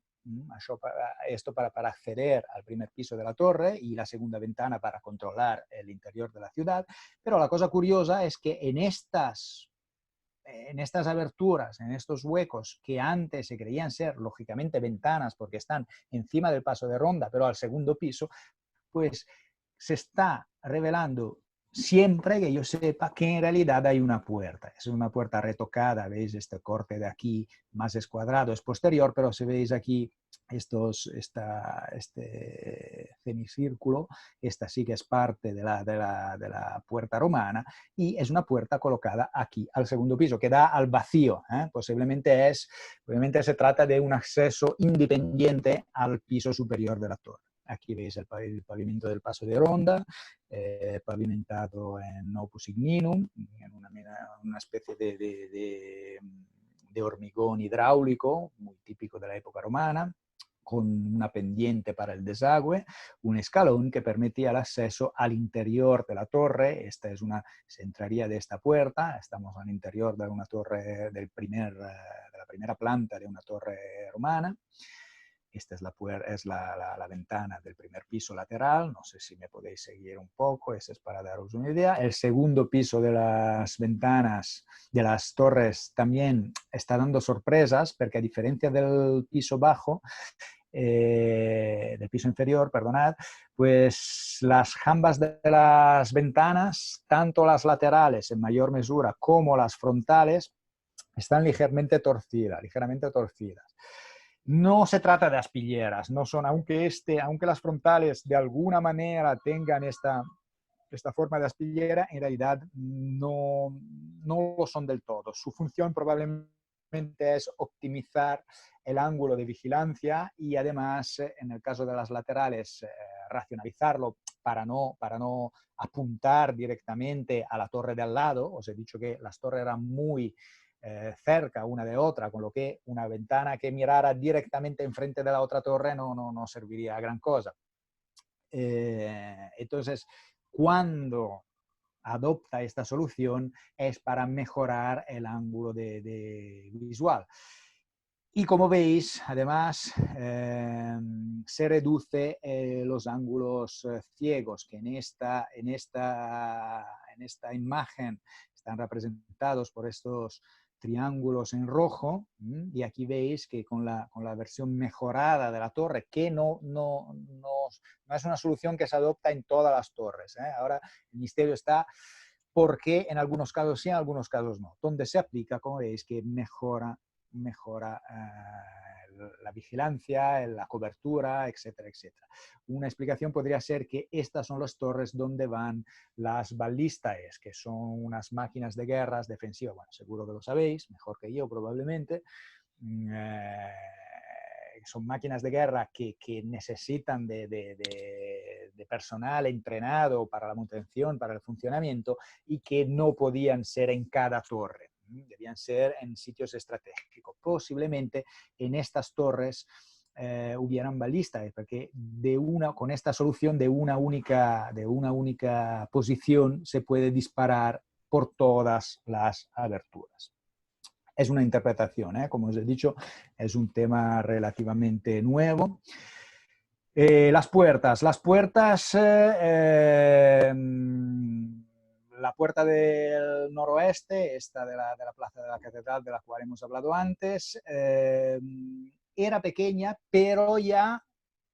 Esto para acceder al primer piso de la torre y la segunda ventana para controlar el interior de la ciudad. Pero la cosa curiosa es que en estas aberturas, en estos huecos que antes se creían ser lógicamente ventanas porque están encima del paso de ronda, pero al segundo piso, pues se está revelando siempre que yo sepa que en realidad hay una puerta. Es una puerta retocada, veis este corte de aquí más escuadrado, es posterior, pero si veis aquí este semicírculo, esta sí que es parte de la puerta romana y es una puerta colocada aquí al segundo piso que da al vacío. Posiblemente se trata de un acceso independiente al piso superior de la torre. Aquí veis el pavimento del paso de ronda, pavimentado en opus igninum, en una especie de hormigón hidráulico, muy típico de la época romana, con una pendiente para el desagüe, un escalón que permitía el acceso al interior de la torre. Se entraría de esta puerta, estamos al interior de una torre de la primera planta de una torre romana. Esta es la ventana del primer piso lateral, no sé si me podéis seguir un poco, ese es para daros una idea. El segundo piso de las ventanas de las torres también está dando sorpresas, porque a diferencia del piso bajo, del piso inferior, perdonad, pues las jambas de las ventanas, tanto las laterales en mayor mesura como las frontales, están ligeramente torcidas. No se trata de aspilleras, no son, aunque las frontales de alguna manera tengan esta forma de aspillera, en realidad no lo son del todo. Su función probablemente es optimizar el ángulo de vigilancia y además, en el caso de las laterales, racionalizarlo para no apuntar directamente a la torre de al lado. Os he dicho que las torres eran muy cerca una de otra, con lo que una ventana que mirara directamente enfrente de la otra torre no serviría a gran cosa. Entonces, cuando adopta esta solución es para mejorar el ángulo de visual. Y como veis, además, se reduce los ángulos ciegos, que en esta imagen están representados por estos triángulos en rojo, y aquí veis que con la versión mejorada de la torre, que no es una solución que se adopta en todas las torres. Ahora el misterio está porque en algunos casos sí, en algunos casos no. Donde se aplica, como veis, que mejora la vigilancia, la cobertura, etcétera, etcétera. Una explicación podría ser que estas son las torres donde van las balistaes, que son unas máquinas de guerras defensivas. Bueno, seguro que lo sabéis, mejor que yo probablemente. Son máquinas de guerra que necesitan de personal entrenado para la manutención, para el funcionamiento, y que no podían ser en cada torre. Debían ser en sitios estratégicos. Posiblemente en estas torres hubieran balistas, porque con esta solución de una única posición se puede disparar por todas las aberturas. Es una interpretación, como os he dicho, es un tema relativamente nuevo. Las puertas, la puerta del noroeste, esta de la plaza de la catedral, de la cual hemos hablado antes, era pequeña, pero ya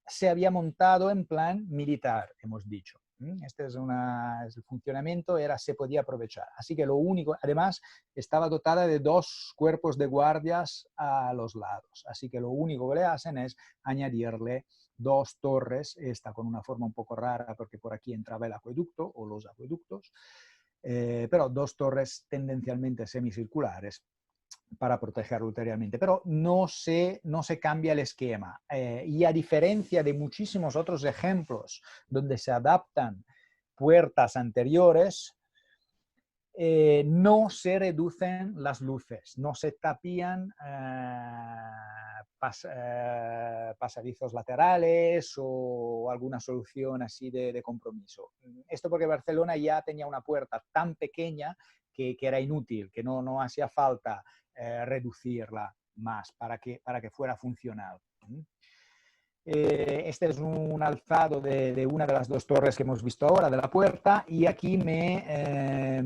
se había montado en plan militar, hemos dicho. Este es el funcionamiento, se podía aprovechar. Así que lo único, además, estaba dotada de 2 cuerpos de guardias a los lados. Así que lo único que le hacen es añadirle 2 torres, esta con una forma un poco rara porque por aquí entraba el acueducto o los acueductos, pero 2 torres tendencialmente semicirculares para protegerlo ulteriormente, pero no se cambia el esquema. Y a diferencia de muchísimos otros ejemplos donde se adaptan puertas anteriores, no se reducen las luces, no se tapian pasadizos laterales o alguna solución así de compromiso. Esto porque Barcelona ya tenía una puerta tan pequeña que era inútil, que no hacía falta reducirla más para que fuera funcional. Este es un alzado de una de las dos torres que hemos visto ahora, de la puerta, y aquí me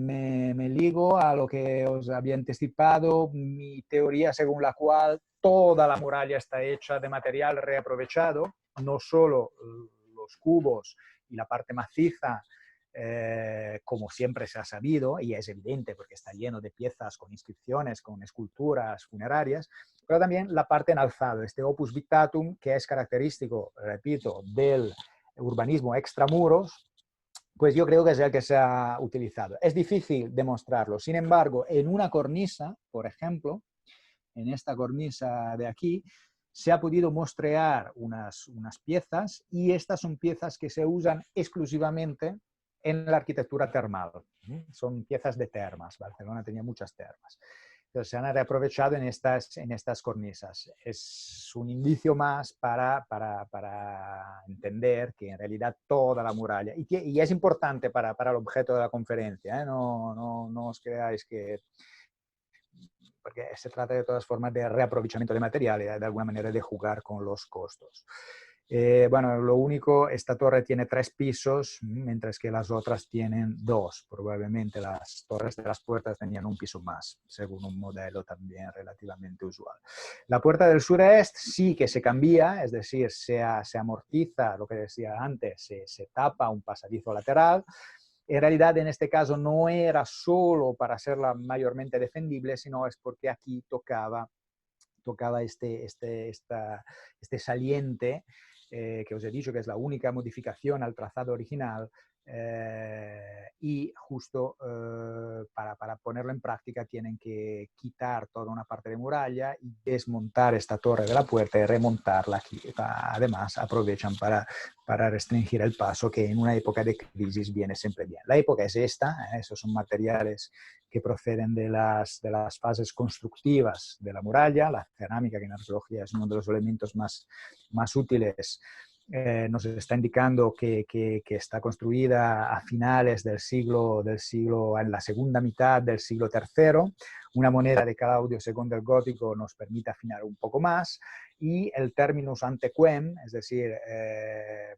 ligo a lo que os había anticipado, mi teoría según la cual toda la muralla está hecha de material reaprovechado, no solo los cubos y la parte maciza, como siempre se ha sabido, y es evidente porque está lleno de piezas con inscripciones, con esculturas funerarias, pero también la parte en alzado, este opus victatum, que es característico, repito, del urbanismo extramuros, pues yo creo que es el que se ha utilizado. Es difícil demostrarlo, sin embargo, en una cornisa, por ejemplo, en esta cornisa de aquí, se ha podido mostrear unas piezas, y estas son piezas que se usan exclusivamente en la arquitectura termal. Son piezas de termas. Barcelona tenía muchas termas. Entonces se han reaprovechado en estas cornisas. Es un indicio más para entender que en realidad toda la muralla, y es importante para el objeto de la conferencia, no os creáis que, porque se trata de todas formas de reaprovechamiento de material y de alguna manera de jugar con los costos. Bueno, lo único, esta torre tiene 3 pisos, mientras que las otras tienen 2. Probablemente las torres de las puertas tenían un piso más, según un modelo también relativamente usual. La puerta del sureste sí que se cambia, es decir, se amortiza, lo que decía antes, se tapa un pasadizo lateral. En realidad, en este caso, no era solo para hacerla mayormente defendible, sino es porque aquí tocaba este saliente, que os he dicho que es la única modificación al trazado original, y justo para ponerlo en práctica tienen que quitar toda una parte de muralla y desmontar esta torre de la puerta y remontarla aquí. Además, aprovechan para restringir el paso, que en una época de crisis viene siempre bien. La época es esta, esos son materiales que proceden de las fases constructivas de la muralla. La cerámica, que en arqueología es uno de los elementos más útiles, nos está indicando que está construida a finales del siglo, en la segunda mitad del siglo III. Una moneda de Claudio II el Gótico nos permite afinar un poco más, y el terminus antequem, es decir,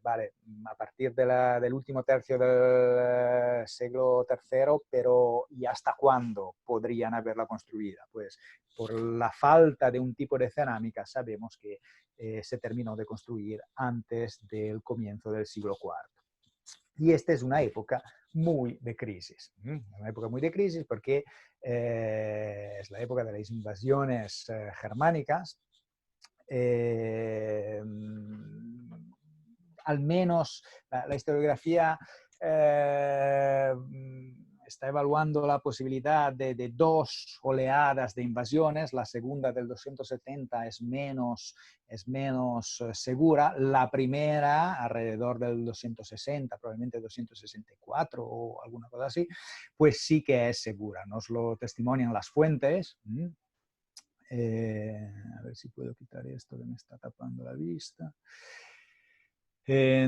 vale, a partir del último tercio del siglo III, pero ¿y hasta cuándo podrían haberla construida? Pues por la falta de un tipo de cerámica sabemos que se terminó de construir antes del comienzo del siglo IV. Y esta es una época muy de crisis. Una época muy de crisis porque es la época de las invasiones germánicas. Al menos la historiografía está evaluando la posibilidad de 2 oleadas de invasiones. La segunda del 270 es menos segura. La primera, alrededor del 260, probablemente 264 o alguna cosa así, pues sí que es segura. Nos lo testimonian las fuentes. A ver si puedo quitar esto que me está tapando la vista.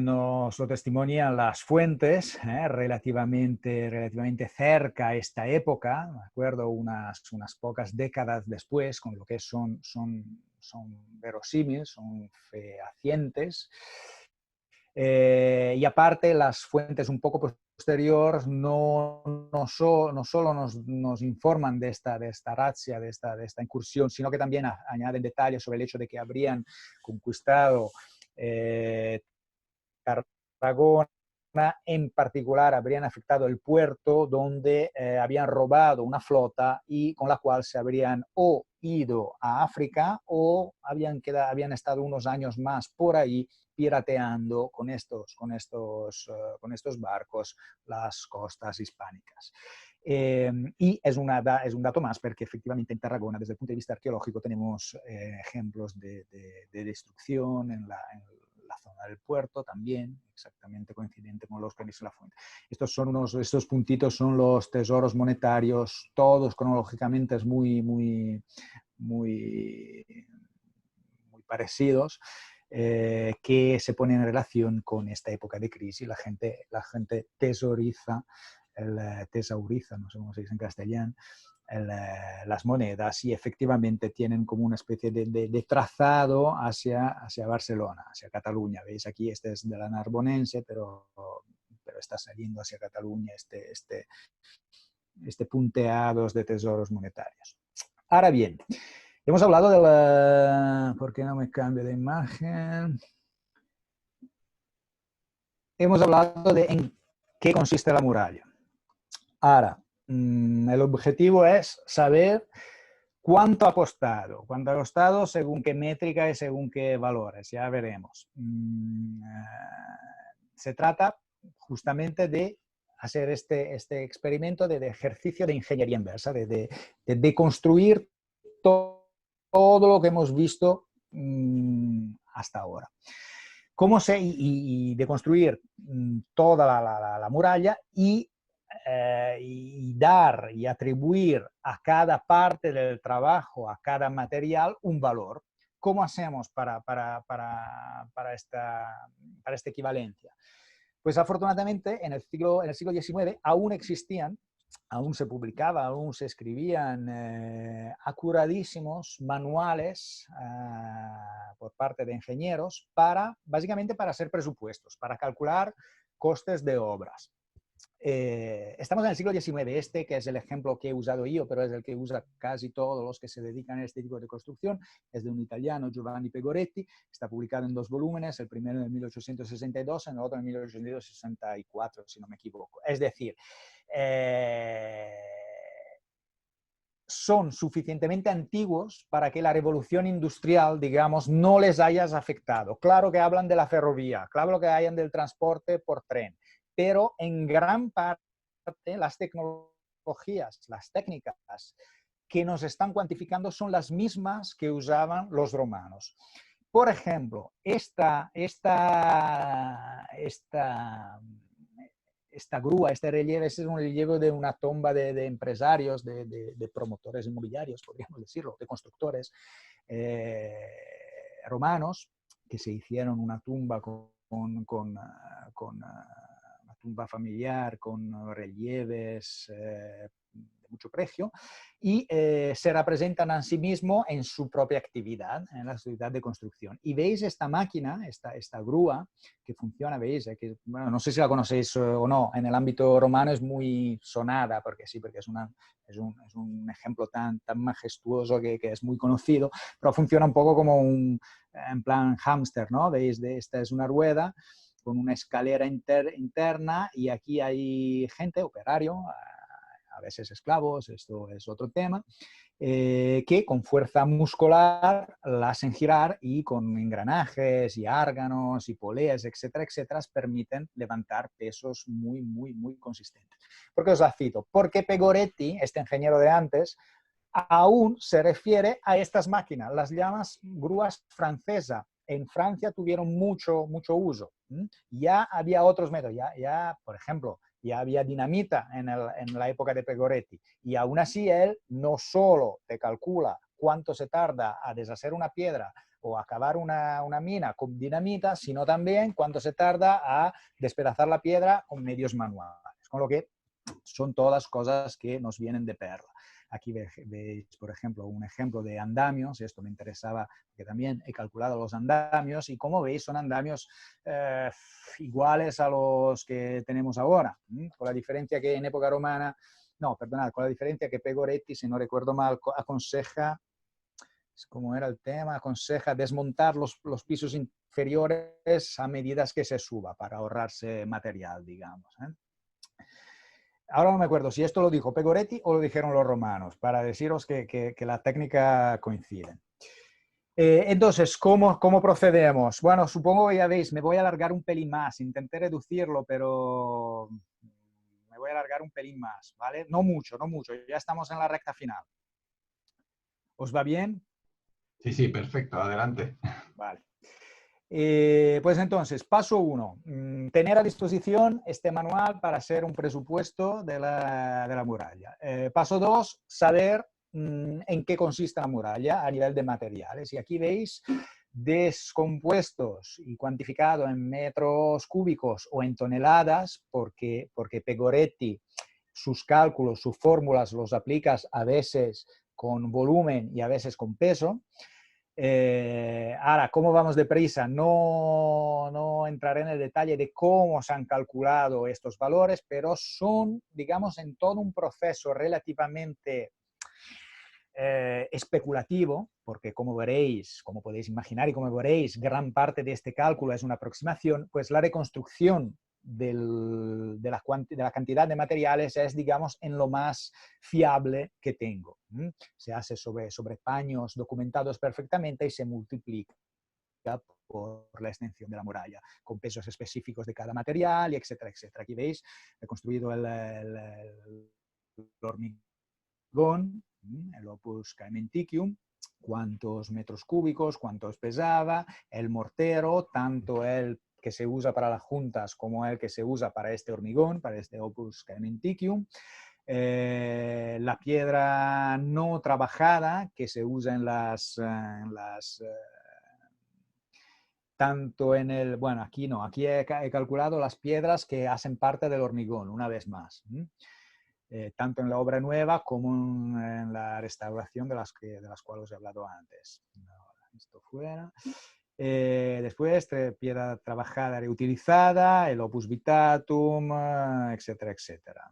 Nos lo testimonian las fuentes, relativamente cerca a esta época, ¿de acuerdo? Unas pocas décadas después, con lo que son verosímiles, son fehacientes. Y aparte, las fuentes un poco posteriores no solo nos informan de esta razzia, de esta incursión, sino que también añaden detalles sobre el hecho de que habrían conquistado Tarragona, en particular habrían afectado el puerto, donde habían robado una flota y con la cual se habrían o ido a África o habían estado unos años más por ahí pirateando con estos barcos las costas hispánicas. Y es un dato más porque efectivamente en Tarragona, desde el punto de vista arqueológico, tenemos ejemplos de destrucción en la zona del puerto también, exactamente coincidente con los que dice la fuente. Estos puntitos son los tesoros monetarios, todos cronológicamente es muy parecidos que se ponen en relación con esta época de crisis. La gente tesauriza, no sé cómo se dice en castellano, las monedas y efectivamente tienen como una especie de trazado hacia Barcelona, hacia Cataluña. Veis aquí, este es de la Narbonense, pero está saliendo hacia Cataluña este punteados de tesoros monetarios. Ahora bien, hemos hablado de la... ¿Por qué no me cambio de imagen? Hemos hablado de en qué consiste la muralla. Ahora, el objetivo es saber cuánto ha costado según qué métrica y según qué valores, ya veremos. Se trata justamente de hacer este experimento de ejercicio de ingeniería inversa, de deconstruir todo lo que hemos visto hasta ahora. Y de construir toda la muralla y dar y atribuir a cada parte del trabajo, a cada material, un valor. ¿Cómo hacemos para esta equivalencia? Pues afortunadamente en el siglo XIX aún se publicaban, aún se escribían acuradísimos manuales por parte de ingenieros básicamente para hacer presupuestos, para calcular costes de obras. Estamos en el siglo XIX, que es el ejemplo que he usado yo, pero es el que usan casi todos los que se dedican a este tipo de construcción. Es de un italiano, Giovanni Pegoretti, está publicado en 2 volúmenes, el primero en 1862, el otro en 1864, si no me equivoco. Es decir, son suficientemente antiguos para que la revolución industrial, digamos, no les haya afectado. Claro que hablan de la ferrovía, claro que hablan del transporte por tren, pero en gran parte las tecnologías, las técnicas que nos están cuantificando son las mismas que usaban los romanos. Por ejemplo, esta grúa, este relieve, es un relieve de una tumba de empresarios, de promotores inmobiliarios, podríamos decirlo, de constructores romanos, que se hicieron una tumba una tumba familiar con relieves de mucho precio y se representan a sí mismos en su propia actividad, en la actividad de construcción. Y veis esta máquina, esta grúa que funciona, veis, que, bueno, no sé si la conocéis o no, en el ámbito romano es muy sonada, porque sí, porque es un ejemplo tan majestuoso que es muy conocido, pero funciona un poco como en plan hámster, ¿no? Veis, esta es una rueda con una escalera interna y aquí hay gente, operario, a veces esclavos, esto es otro tema, que con fuerza muscular la hacen girar y con engranajes y árganos y poleas, etcétera, etcétera, permiten levantar pesos muy, muy, muy consistentes. ¿Por qué os la cito? Porque Pegoretti, este ingeniero de antes, aún se refiere a estas máquinas, las llamas grúas francesas. En Francia tuvieron mucho uso. Ya había otros métodos, ya por ejemplo, ya había dinamita en la época de Pegoretti. Y aún así él no solo te calcula cuánto se tarda a deshacer una piedra o a cavar una mina con dinamita, sino también cuánto se tarda a despedazar la piedra con medios manuales. Con lo que son todas cosas que nos vienen de perla. Aquí veis, por ejemplo, un ejemplo de andamios. Esto me interesaba porque también he calculado los andamios y como veis son andamios iguales a los que tenemos ahora, con la diferencia que en época romana, no, perdonad, con la diferencia que Pegoretti, si no recuerdo mal, aconseja, ¿cómo era el tema? Aconseja desmontar los pisos inferiores a medida que se suba para ahorrarse material, digamos. Ahora no me acuerdo si esto lo dijo Pegoretti o lo dijeron los romanos, para deciros que la técnica coincide. Entonces, ¿cómo procedemos? Bueno, supongo que ya veis, me voy a alargar un pelín más. Intenté reducirlo, pero me voy a alargar un pelín más, ¿vale? No mucho. Ya estamos en la recta final. ¿Os va bien? Sí, sí, perfecto. Adelante. Vale. Pues entonces, paso 1, tener a disposición este manual para hacer un presupuesto de la muralla. Paso 2, saber en qué consiste la muralla a nivel de materiales. Y aquí veis descompuestos y cuantificados en metros cúbicos o en toneladas, porque Pegoretti, sus cálculos, sus fórmulas los aplicas a veces con volumen y a veces con peso. Ahora, ¿cómo vamos deprisa? No entraré en el detalle de cómo se han calculado estos valores, pero son, digamos, en todo un proceso relativamente especulativo, porque como veréis, como podéis imaginar y como veréis, gran parte de este cálculo es una aproximación, pues la reconstrucción de la cantidad de materiales es, digamos, en lo más fiable que tengo. Se hace sobre paños documentados perfectamente y se multiplica por la extensión de la muralla, con pesos específicos de cada material, y etcétera, etcétera. Aquí veis, he construido el hormigón, el Opus Caementicium, cuántos metros cúbicos, cuántos pesaba, el mortero, tanto el que se usa para las juntas como el que se usa para este hormigón, para este Opus Caementicium, la piedra no trabajada que se usa tanto en el, bueno, aquí no, aquí he calculado las piedras que hacen parte del hormigón, una vez más. Tanto en la obra nueva como en la restauración de las cuales os he hablado antes. Esto fuera. Después, piedra trabajada reutilizada, el Opus Vitatum, etcétera, etcétera.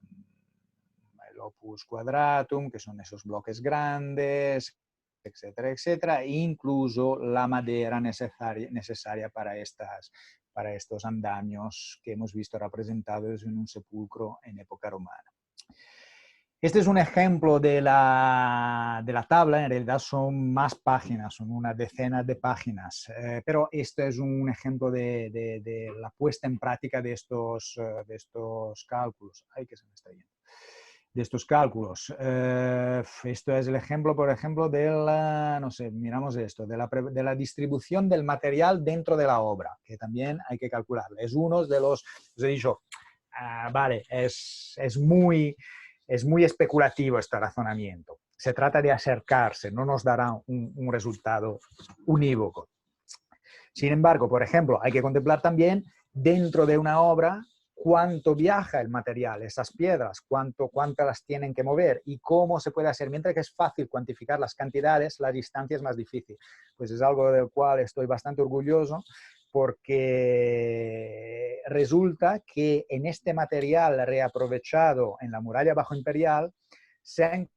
El Opus Quadratum, que son esos bloques grandes, etcétera, etcétera, e incluso la madera necesaria para estos andamios que hemos visto representados en un sepulcro en época romana. Este es un ejemplo de la tabla, en realidad son más páginas, son unas decenas de páginas, pero este es un ejemplo de la puesta en práctica de estos cálculos. ¡Ay, que se me está yendo! De estos cálculos. Esto es el ejemplo, por ejemplo, no sé, miramos esto, de la distribución del material dentro de la obra, que también hay que calcular. Es uno de los, os he dicho, vale, es muy especulativo este razonamiento. Se trata de acercarse, no nos dará un resultado unívoco. Sin embargo, por ejemplo, hay que contemplar también dentro de una obra cuánto viaja el material, esas piedras, cuántas las tienen que mover y cómo se puede hacer. Mientras que es fácil cuantificar las cantidades, la distancia es más difícil. Pues es algo del cual estoy bastante orgulloso, porque resulta que en este material reaprovechado en la muralla bajo imperial se han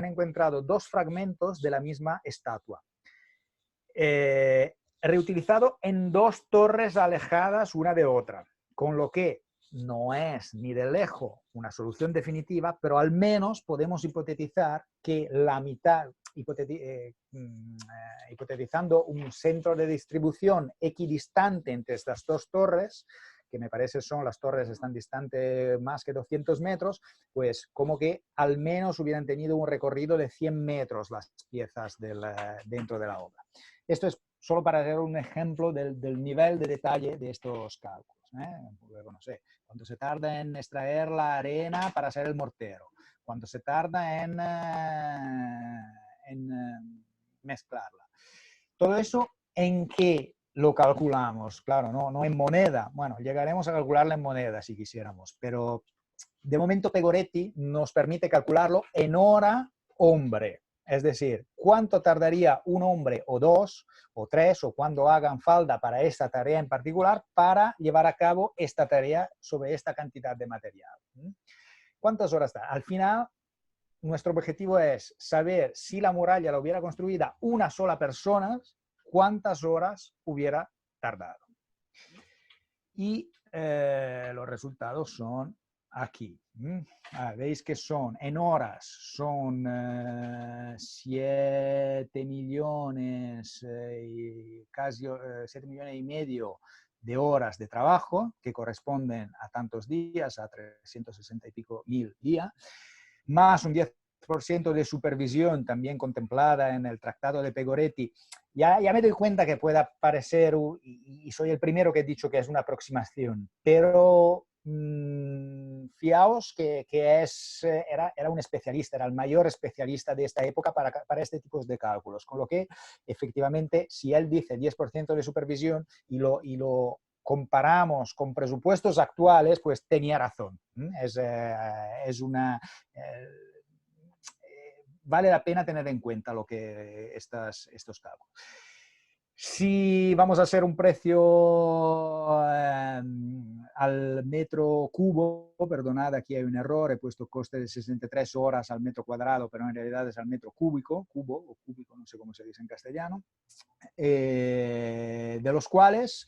encontrado dos fragmentos de la misma estatua. Reutilizado en dos torres alejadas una de otra, con lo que no es ni de lejos una solución definitiva, pero al menos podemos hipotetizar que la mitad, hipotetizando un centro de distribución equidistante entre estas dos torres, que me parece las torres están distantes más que 200 metros, pues como que al menos hubieran tenido un recorrido de 100 metros las piezas dentro de la obra. Esto es solo para dar un ejemplo del nivel de detalle de estos cálculos. Luego, no sé, cuánto se tarda en extraer la arena para hacer el mortero, cuánto se tarda en mezclarla. Todo eso, ¿en qué lo calculamos? Claro, no en moneda. Bueno, llegaremos a calcularla en moneda si quisiéramos, pero de momento Pegoretti nos permite calcularlo en hora hombre. Es decir, cuánto tardaría un hombre o dos o tres o cuando hagan falta para esta tarea en particular para llevar a cabo esta tarea sobre esta cantidad de material. ¿Cuántas horas da? Al final, nuestro objetivo es saber si la muralla la hubiera construida una sola persona, cuántas horas hubiera tardado. Y los resultados son aquí. Veis que son en horas, son 7 millones, casi 7 millones y medio de horas de trabajo, que corresponden a tantos días, a 360 y pico mil días, más un 10% de supervisión también contemplada en el Tratado de Pegoretti. Ya me doy cuenta que pueda parecer, y soy el primero que he dicho que es una aproximación, pero fiaos que era un especialista, era el mayor especialista de esta época para este tipo de cálculos. Con lo que, efectivamente, si él dice 10% de supervisión y lo comparamos con presupuestos actuales, pues tenía razón. Vale la pena tener en cuenta estos cálculos. Si vamos a hacer un precio al metro cubo, perdonad, aquí hay un error, he puesto coste de 63 horas al metro cuadrado, pero en realidad es al metro cúbico, cubo o cúbico, no sé cómo se dice en castellano, de los cuales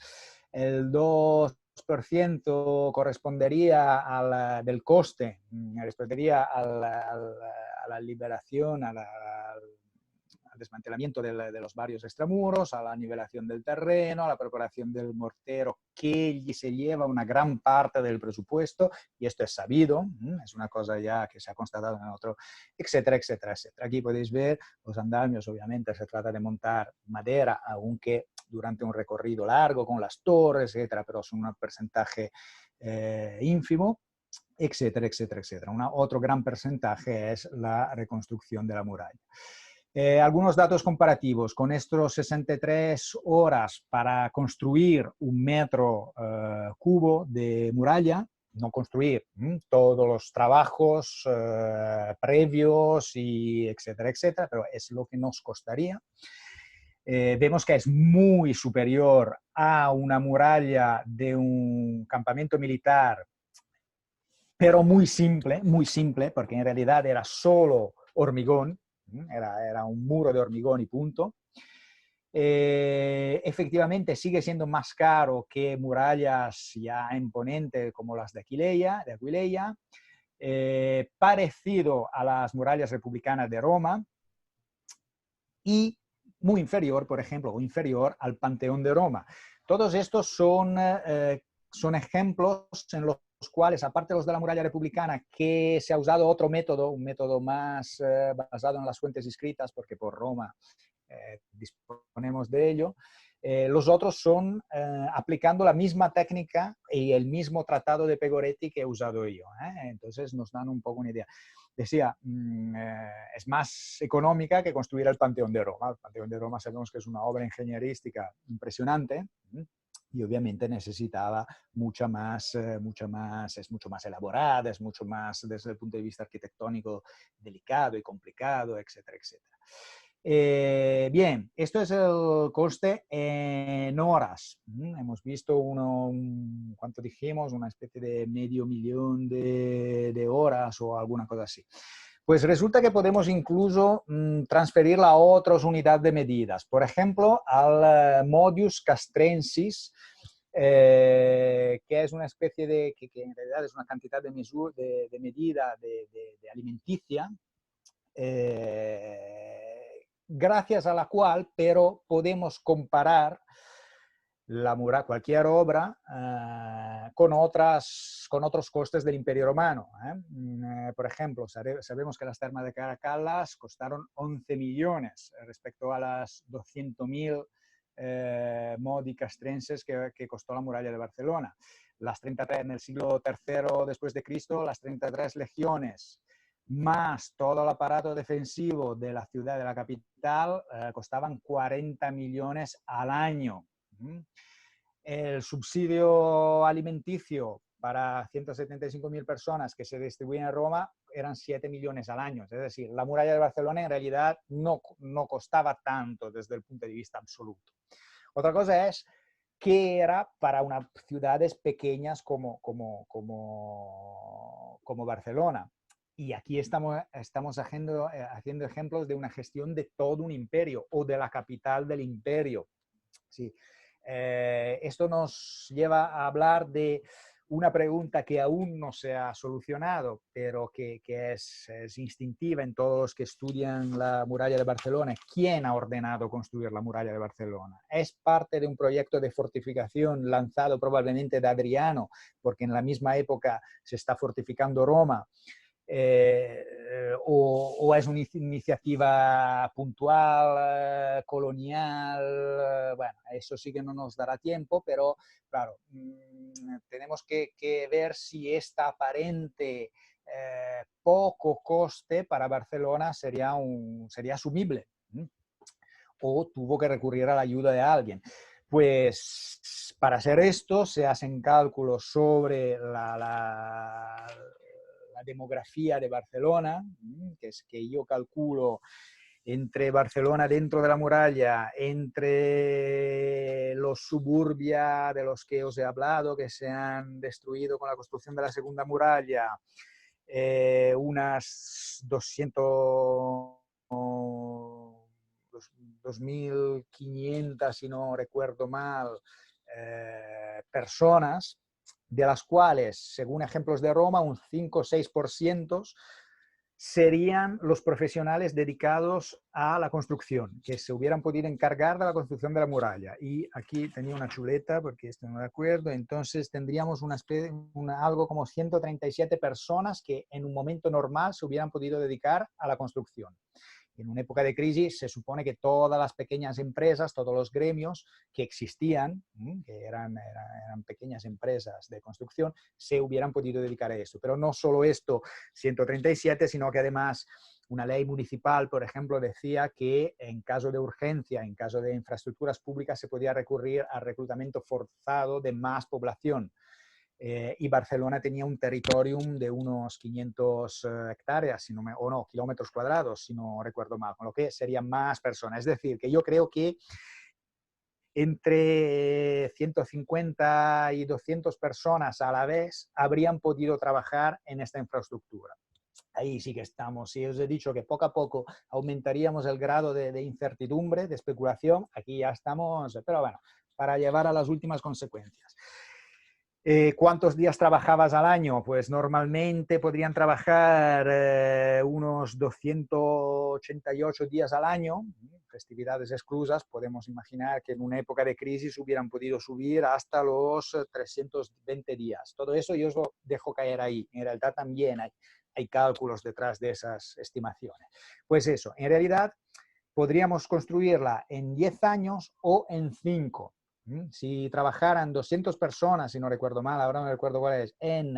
el 2% correspondería del coste, correspondería a la liberación, al desmantelamiento de los varios extramuros, a la nivelación del terreno, a la preparación del mortero, que se lleva una gran parte del presupuesto, y esto es sabido, es una cosa ya que se ha constatado en otro, etcétera, etcétera, etcétera. Aquí podéis ver los andamios, obviamente se trata de montar madera, aunque durante un recorrido largo con las torres, etcétera, pero son un porcentaje ínfimo, etcétera, etcétera, etcétera. Otro gran porcentaje es la reconstrucción de la muralla. Algunos datos comparativos. Con estos 63 horas para construir un metro cubo de muralla, no construir todos los trabajos previos y etcétera, etcétera, pero es lo que nos costaría. Vemos que es muy superior a una muralla de un campamento militar, pero muy simple, porque en realidad era solo hormigón. Era un muro de hormigón y punto. Efectivamente sigue siendo más caro que murallas ya imponentes como las de Aquileia, parecido a las murallas republicanas de Roma y muy inferior, por ejemplo, o inferior al Panteón de Roma. Todos estos son ejemplos en los cuales, aparte de los de la muralla republicana, que se ha usado otro método, un método más basado en las fuentes escritas, porque por Roma disponemos de ello, los otros son aplicando la misma técnica y el mismo tratado de Pegoretti que he usado yo. Entonces nos dan un poco una idea. Decía, es más económica que construir el Panteón de Roma. El Panteón de Roma sabemos que es una obra ingenierística impresionante, y obviamente necesitaba es mucho más elaborada, es mucho más desde el punto de vista arquitectónico delicado y complicado, etcétera, etcétera. Bien, esto es el coste en horas. Hemos visto ¿cuánto dijimos? Una especie de $500,000 de horas o alguna cosa así. Pues resulta que podemos incluso transferirla a otras unidades de medidas. Por ejemplo, al modius castrensis, que es una especie de, que en realidad es una cantidad de medida de alimenticia, gracias a la cual, pero podemos comparar cualquier obra con otros costes del Imperio Romano. Por ejemplo, sabemos que las termas de Caracalas costaron 11 millones respecto a las 200.000 modi castrenses que costó la muralla de Barcelona. En el siglo III después de Cristo, las 33 legiones más todo el aparato defensivo de la ciudad, de la capital, costaban 40 millones al año. El subsidio alimenticio para 175.000 personas que se distribuyen en Roma eran 7 millones al año. Es decir, la muralla de Barcelona en realidad no costaba tanto desde el punto de vista absoluto. Otra cosa es que era para unas ciudades pequeñas como Barcelona. Y aquí estamos haciendo ejemplos de una gestión de todo un imperio o de la capital del imperio. Sí. Esto nos lleva a hablar de una pregunta que aún no se ha solucionado, pero que es instintiva en todos los que estudian la muralla de Barcelona. ¿Quién ha ordenado construir la muralla de Barcelona? ¿Es parte de un proyecto de fortificación lanzado probablemente de Adriano, porque en la misma época se está fortificando Roma? o es una iniciativa puntual, colonial. Bueno, eso sí que no nos dará tiempo, pero claro, tenemos que ver si esta aparente poco coste para Barcelona sería asumible, o tuvo que recurrir a la ayuda de alguien. Pues para hacer esto se hacen cálculos sobre la demografía de Barcelona, que es que yo calculo entre Barcelona dentro de la muralla, entre los suburbia de los que os he hablado, que se han destruido con la construcción de la segunda muralla, unas 2.500, si no recuerdo mal, personas, de las cuales, según ejemplos de Roma, un 5 o 6% serían los profesionales dedicados a la construcción, que se hubieran podido encargar de la construcción de la muralla. Y aquí tenía una chuleta, porque estoy no de acuerdo, entonces tendríamos algo como 137 personas que en un momento normal se hubieran podido dedicar a la construcción. En una época de crisis se supone que todas las pequeñas empresas, todos los gremios que existían, que eran pequeñas empresas de construcción, se hubieran podido dedicar a esto. Pero no solo esto, 137, sino que además una ley municipal, por ejemplo, decía que en caso de urgencia, en caso de infraestructuras públicas, se podía recurrir al reclutamiento forzado de más población. Y Barcelona tenía un territorio de unos 500 hectáreas, kilómetros cuadrados, si no recuerdo mal, con lo que serían más personas. Es decir, que yo creo que entre 150 y 200 personas a la vez habrían podido trabajar en esta infraestructura. Ahí sí que estamos. Si os he dicho que poco a poco aumentaríamos el grado de incertidumbre, de especulación, aquí ya estamos, pero bueno, para llevar a las últimas consecuencias. ¿Cuántos días trabajabas al año? Pues normalmente podrían trabajar unos 288 días al año, festividades exclusas. Podemos imaginar que en una época de crisis hubieran podido subir hasta los 320 días. Todo eso yo os lo dejo caer ahí. En realidad también hay cálculos detrás de esas estimaciones. Pues eso, en realidad podríamos construirla en 10 años o en 5. Si trabajaran 200 personas, si no recuerdo mal, ahora no recuerdo cuál es, en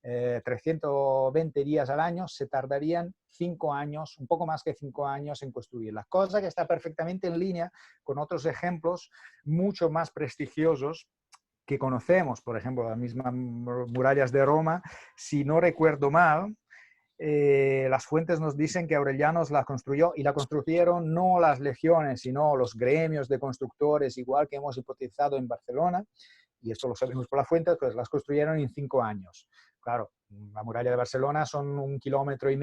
320 días al año, se tardarían 5 años, un poco más que 5 años en construirla. Cosa que está perfectamente en línea con otros ejemplos mucho más prestigiosos que conocemos. Por ejemplo, las mismas murallas de Roma, si no recuerdo mal, las fuentes nos dicen que Aureliano la construyó, y la construyeron no las legiones, sino los gremios de constructores, igual que hemos hipotizado en Barcelona, y esto lo sabemos por las fuentes, pues las construyeron en 5 años. Claro, la muralla de Barcelona son 1,5 kilómetros y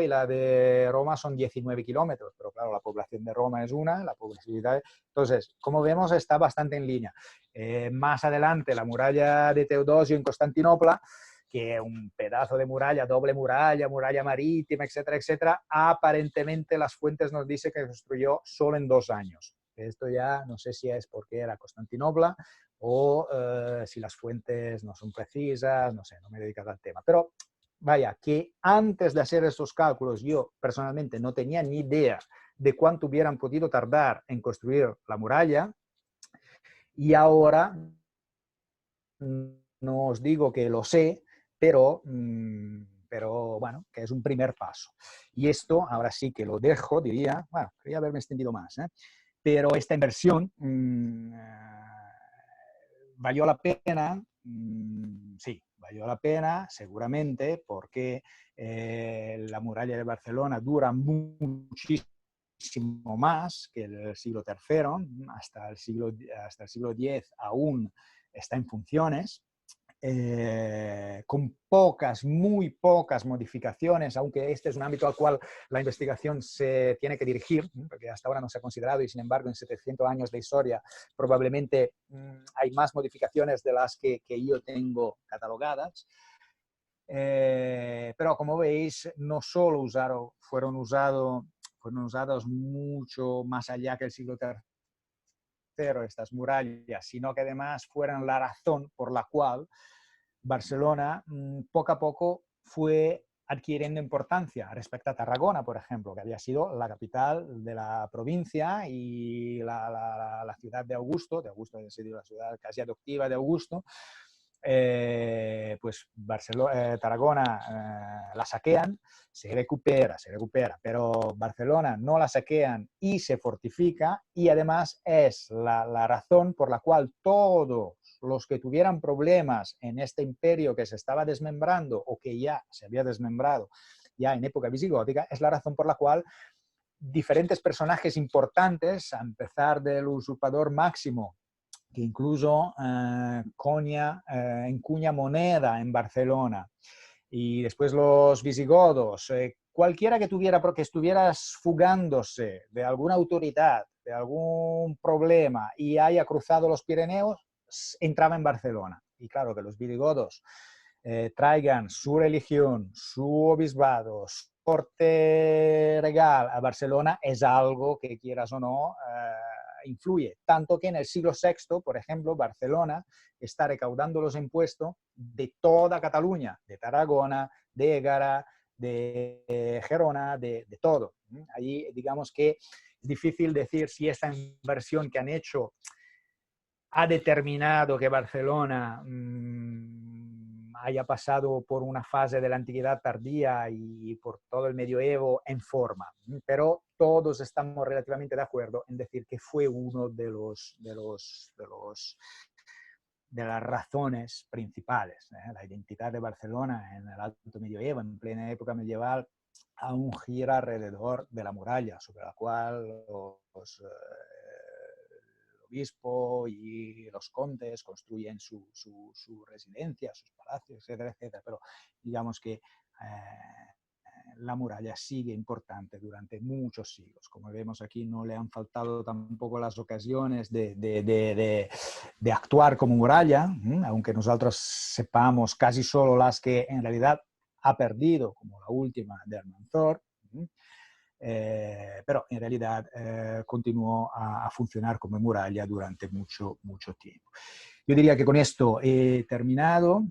la de Roma son 19 kilómetros, pero claro, la población de Roma es una, la posibilidad. Entonces, como vemos, está bastante en línea. Más adelante, la muralla de Teodosio en Constantinopla, que es un pedazo de muralla, doble muralla, muralla marítima, etcétera, etcétera, aparentemente las fuentes nos dicen que se construyó solo en 2 años. Esto ya no sé si es porque era Constantinopla o si las fuentes no son precisas, no sé, no me he dedicado al tema. Pero vaya, que antes de hacer estos cálculos yo personalmente no tenía ni idea de cuánto hubieran podido tardar en construir la muralla, y ahora no os digo que lo sé, pero bueno, que es un primer paso. Y esto, ahora sí que lo dejo, diría, bueno, quería haberme extendido más, pero esta inversión valió la pena, sí, valió la pena seguramente, porque la muralla de Barcelona dura muchísimo más que el siglo III, hasta el siglo X aún está en funciones, con muy pocas modificaciones, aunque este es un ámbito al cual la investigación se tiene que dirigir, porque hasta ahora no se ha considerado, y sin embargo en 700 años de historia probablemente hay más modificaciones de las que yo tengo catalogadas. Pero como veis, no solo fueron usados mucho más allá que el siglo III estas murallas, sino que además fueron la razón por la cual Barcelona poco a poco fue adquiriendo importancia respecto a Tarragona, por ejemplo, que había sido la capital de la provincia y la ciudad de Augusto, había sido la ciudad casi adoptiva de Augusto. Pues Tarragona la saquean, se recupera, pero Barcelona no la saquean y se fortifica, y además es la razón por la cual todos los que tuvieran problemas en este imperio que se estaba desmembrando o que ya se había desmembrado ya en época visigótica, es la razón por la cual diferentes personajes importantes, a empezar del usurpador Máximo, que incluso encuña moneda en Barcelona, y después los visigodos, cualquiera que estuviera fugándose de alguna autoridad, de algún problema y haya cruzado los Pirineos, entraba en Barcelona. Y claro, que los visigodos traigan su religión, su obispado, su corte regal a Barcelona es algo que, quieras o no, influye. Tanto que en el siglo VI, por ejemplo, Barcelona está recaudando los impuestos de toda Cataluña, de Tarragona, de Égara, de Gerona, de todo. Allí, digamos que es difícil decir si esta inversión que han hecho ha determinado que Barcelona haya pasado por una fase de la antigüedad tardía y por todo el medioevo en forma, pero todos estamos relativamente de acuerdo en decir que fue uno de las razones principales. La identidad de Barcelona en el alto medioevo, en plena época medieval, aún gira alrededor de la muralla, sobre la cual el obispo y los condes construyen su residencia, sus palacios, etcétera, etcétera. Pero digamos que la muralla sigue importante durante muchos siglos. Como vemos aquí, no le han faltado tampoco las ocasiones de actuar como muralla, aunque nosotros sepamos casi solo las que en realidad ha perdido, como la última de Almanzor. Pero en realidad continuó a funcionar como muralla durante mucho tiempo. Yo diría que con esto he terminado.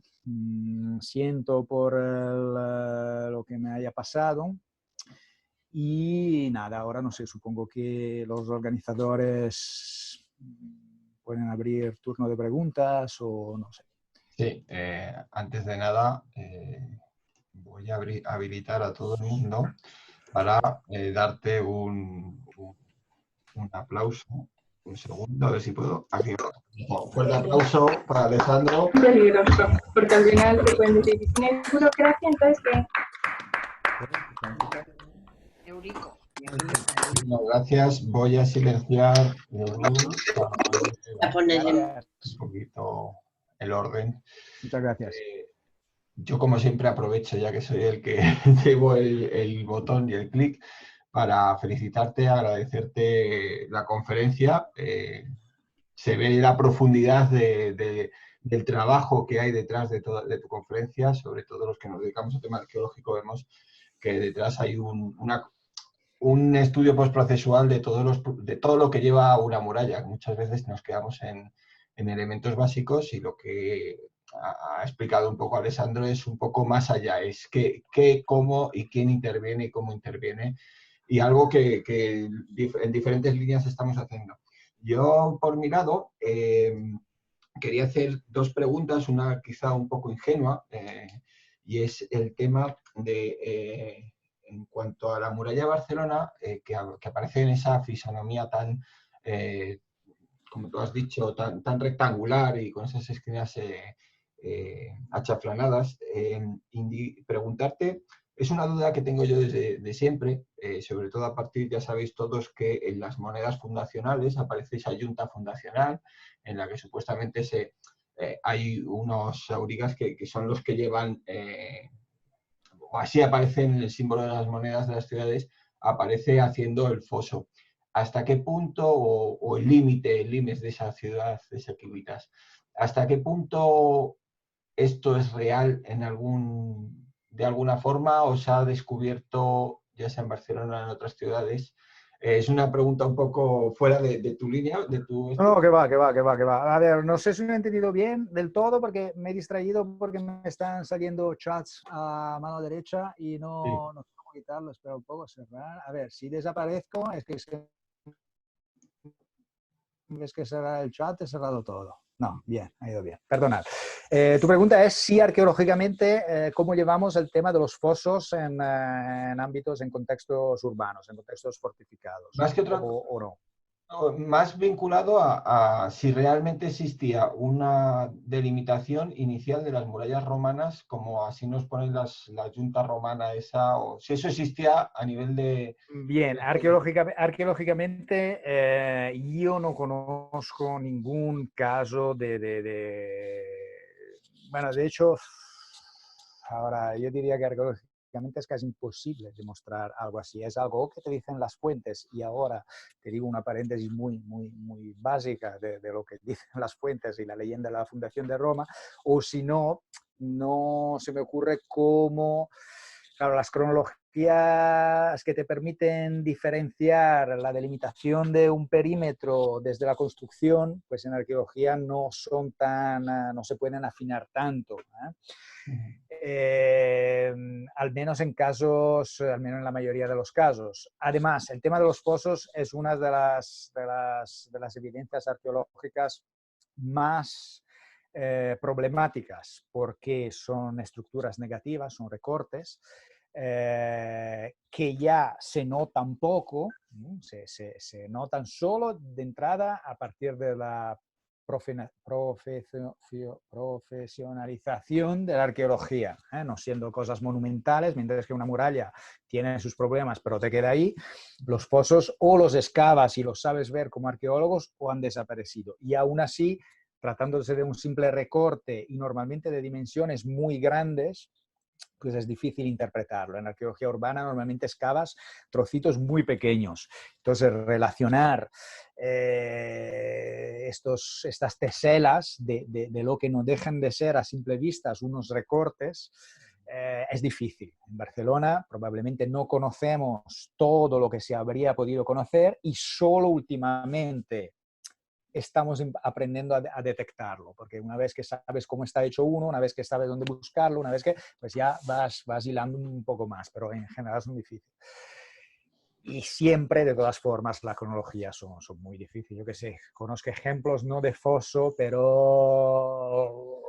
Siento por lo que me haya pasado. Y nada, ahora no sé, supongo que los organizadores pueden abrir turno de preguntas o no sé. Sí, antes de nada voy a habilitar a todo el mundo para darte un aplauso. Un segundo, a ver si puedo. Aquí. Un fuerte aplauso para Alessandro. Peligroso, porque al final te pueden decir, si tienes burocracia, entonces ¿qué? Eurico. Muchas gracias. Voy a silenciar A ponerle un poquito el orden. Muchas gracias. Yo, como siempre, aprovecho, ya que soy el que llevo el botón y el clic, para felicitarte, agradecerte la conferencia. Se ve la profundidad del trabajo que hay detrás de tu conferencia, sobre todo los que nos dedicamos al tema arqueológico. Vemos que detrás hay un estudio postprocesual de todo lo que lleva a una muralla. Muchas veces nos quedamos en elementos básicos, y lo que ha explicado un poco Alessandro es un poco más allá, es qué, cómo y quién interviene y cómo interviene, y algo que en diferentes líneas estamos haciendo. Yo, por mi lado, quería hacer dos preguntas, una quizá un poco ingenua, y es el tema de, en cuanto a la muralla de Barcelona, que aparece en esa fisonomía tan, como tú has dicho, tan rectangular y con esas esquinas achaflanadas. Preguntarte, es una duda que tengo yo desde siempre, sobre todo a partir, ya sabéis todos, que en las monedas fundacionales aparece esa yunta fundacional en la que supuestamente hay unos aurigas que son los que llevan, o así aparece en el símbolo de las monedas de las ciudades, aparece haciendo el foso. ¿Hasta qué punto, o el límite de esa ciudad, de Sequivitas, hasta qué punto esto es real de alguna forma, o se ha descubierto, ya sea en Barcelona o en otras ciudades, Es una pregunta un poco fuera de tu línea, de tu... No, que va, que va, que va, que va. A ver, no sé si me he entendido bien del todo porque me he distraído porque me están saliendo chats a mano derecha y Sí. no sé cómo quitarlo. Espera un poco, cerrar. A ver, si desaparezco es que cerrar el chat, he cerrado todo. No, bien, ha ido bien. Perdonad. Tu pregunta es si arqueológicamente, ¿cómo llevamos el tema de los fosos en ámbitos, en contextos urbanos, en contextos fortificados? Más que otra O no? Más vinculado a si realmente existía una delimitación inicial de las murallas romanas, como así nos ponen la Junta romana esa, o si eso existía a nivel de... Bien, arqueológicamente yo no conozco ningún caso Bueno, de hecho, ahora yo diría que arqueológicamente es casi imposible demostrar algo así. Es algo que te dicen las fuentes y ahora te digo una paréntesis muy básica de lo que dicen las fuentes y la leyenda de la fundación de Roma, o si no, no se me ocurre cómo... Claro, las cronologías que te permiten diferenciar la delimitación de un perímetro desde la construcción, pues en arqueología no son tan, no se pueden afinar tanto. Al menos en casos, al menos en la mayoría de los casos. Además, el tema de los fosos es una de las evidencias arqueológicas más problemáticas porque son estructuras negativas, son recortes que ya se notan poco, se notan solo de entrada a partir de la profesionalización de la arqueología, no siendo cosas monumentales, mientras que una muralla tiene sus problemas, pero te queda ahí. Los fosos o los excavas y los sabes ver como arqueólogos o han desaparecido. Y aún así, tratándose de un simple recorte y normalmente de dimensiones muy grandes, pues es difícil interpretarlo. En arqueología urbana normalmente excavas trocitos muy pequeños. Entonces, relacionar estas teselas de lo que no dejan de ser a simple vista unos recortes es difícil. En Barcelona probablemente no conocemos todo lo que se habría podido conocer y solo últimamente estamos aprendiendo a detectarlo, porque una vez que sabes cómo está hecho uno, una vez que sabes dónde buscarlo, una vez que, pues ya vas hilando un poco más, pero en general son difíciles. Y siempre, de todas formas, la cronología son muy difíciles. Yo qué sé, conozco ejemplos no de foso, pero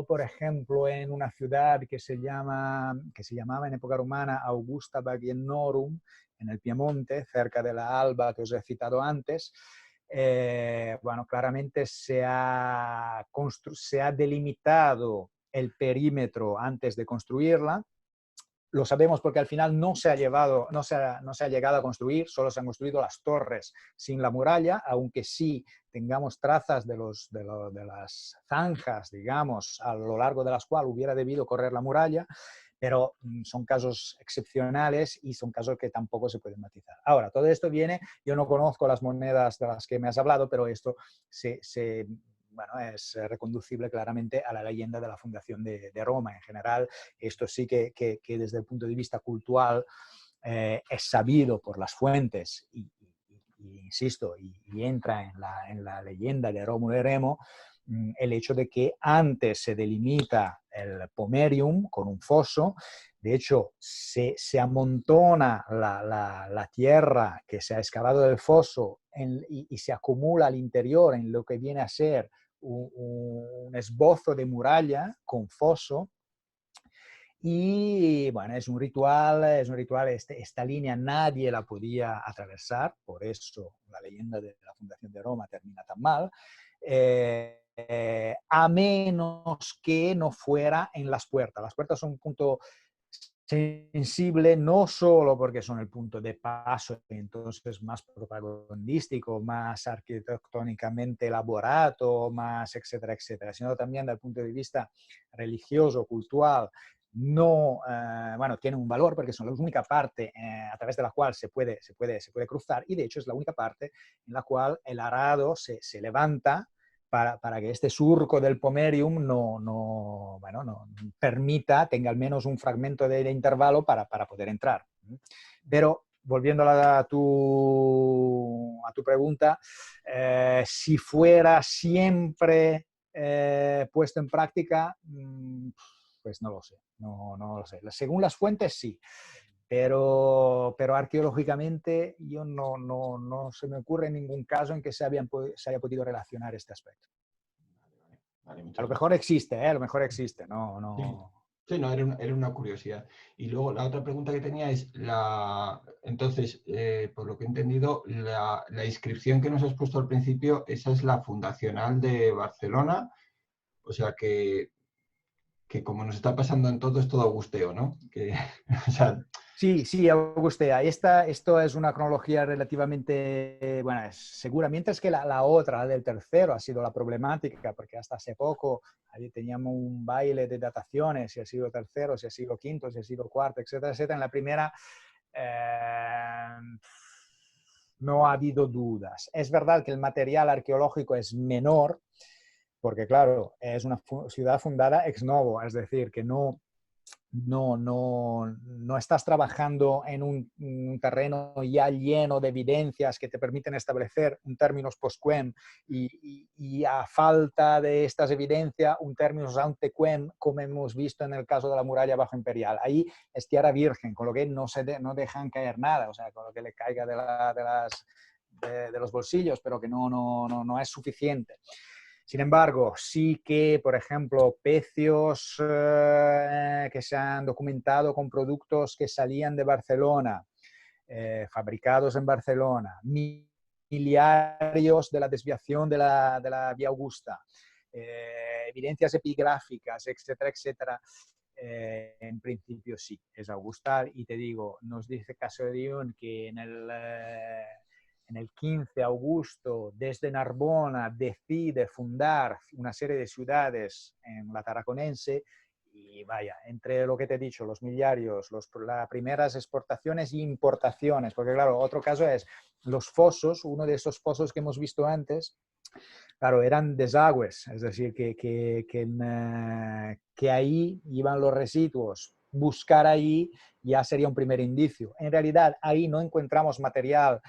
por ejemplo, en una ciudad que se llamaba en época romana Augusta Bagiennorum, en el Piemonte, cerca de la Alba que os he citado antes, bueno, claramente se ha delimitado el perímetro antes de construirla. Lo sabemos porque al final no se ha llegado a construir, solo se han construido las torres sin la muralla, aunque sí tengamos trazas de las zanjas, digamos, a lo largo de las cuales hubiera debido correr la muralla, pero son casos excepcionales y son casos que tampoco se pueden matizar. Ahora, todo esto viene, yo no conozco las monedas de las que me has hablado, pero esto bueno, es reconducible claramente a la leyenda de la fundación de Roma. En general, esto sí que desde el punto de vista cultural es sabido por las fuentes y insisto, y entra en la leyenda de Rómulo y Remo, el hecho de que antes se delimita el pomerium con un foso. De hecho, se amontona la tierra que se ha excavado del foso y se acumula al interior en lo que viene a ser un esbozo de muralla con foso. Y bueno, es un ritual, esta línea nadie la podía atravesar, por eso la leyenda de la fundación de Roma termina tan mal, a menos que no fuera en las puertas. Las puertas son un punto sensible no solo porque son el punto de paso, entonces más propagandístico, más arquitectónicamente elaborado, más etcétera, etcétera, sino también desde el punto de vista religioso, cultural, no, bueno, tiene un valor porque son la única parte a través de la cual se puede cruzar y de hecho es la única parte en la cual el arado se levanta para que este surco del pomerium no permita, tenga al menos un fragmento de intervalo para poder entrar. Pero volviendo a tu pregunta, si fuera siempre puesto en práctica, pues no lo sé, no lo sé. Según las fuentes, sí. Pero arqueológicamente yo no se me ocurre ningún caso en que se haya podido relacionar este aspecto. Vale, A lo mejor existe, a lo mejor existe, no. Sí. Sí, no, era una curiosidad. Y luego la otra pregunta que tenía es, entonces, por lo que he entendido, la inscripción que nos has puesto al principio, esa es la fundacional de Barcelona, o sea que como nos está pasando en todo, es todo augusteo, ¿no? O sea, Sí, Augustea. Esto es una cronología relativamente, bueno, es segura, mientras que la otra, la del tercero, ha sido la problemática, porque hasta hace poco ahí teníamos un baile de dataciones, si ha sido tercero, si ha sido quinto, si ha sido cuarto, etcétera, etcétera. En la primera no ha habido dudas. Es verdad que el material arqueológico es menor, porque claro, es una ciudad fundada ex novo, es decir, que no estás trabajando en un terreno ya lleno de evidencias que te permiten establecer un términos postquem y a falta de estas evidencias un términos ante quem, como hemos visto en el caso de la muralla bajo imperial. Ahí es tierra virgen, con lo que no dejan caer nada, o sea, con lo que le caiga de los bolsillos, pero que no es suficiente. Sin embargo, sí que, por ejemplo, pecios que se han documentado con productos que salían de Barcelona, fabricados en Barcelona, miliarios de la desviación de la Vía Augusta, evidencias epigráficas, etcétera, etcétera. En principio sí, es Augusta. Y te digo, nos dice Cassadion que en el 15 de Augusto, desde Narbona, decide fundar una serie de ciudades en la Tarraconense. Y vaya, entre lo que te he dicho, los miliarios, las primeras exportaciones e importaciones, porque claro, otro caso es los fosos, uno de esos fosos que hemos visto antes, claro, eran desagües, es decir, que ahí iban los residuos. Buscar ahí ya sería un primer indicio. En realidad, ahí no encontramos material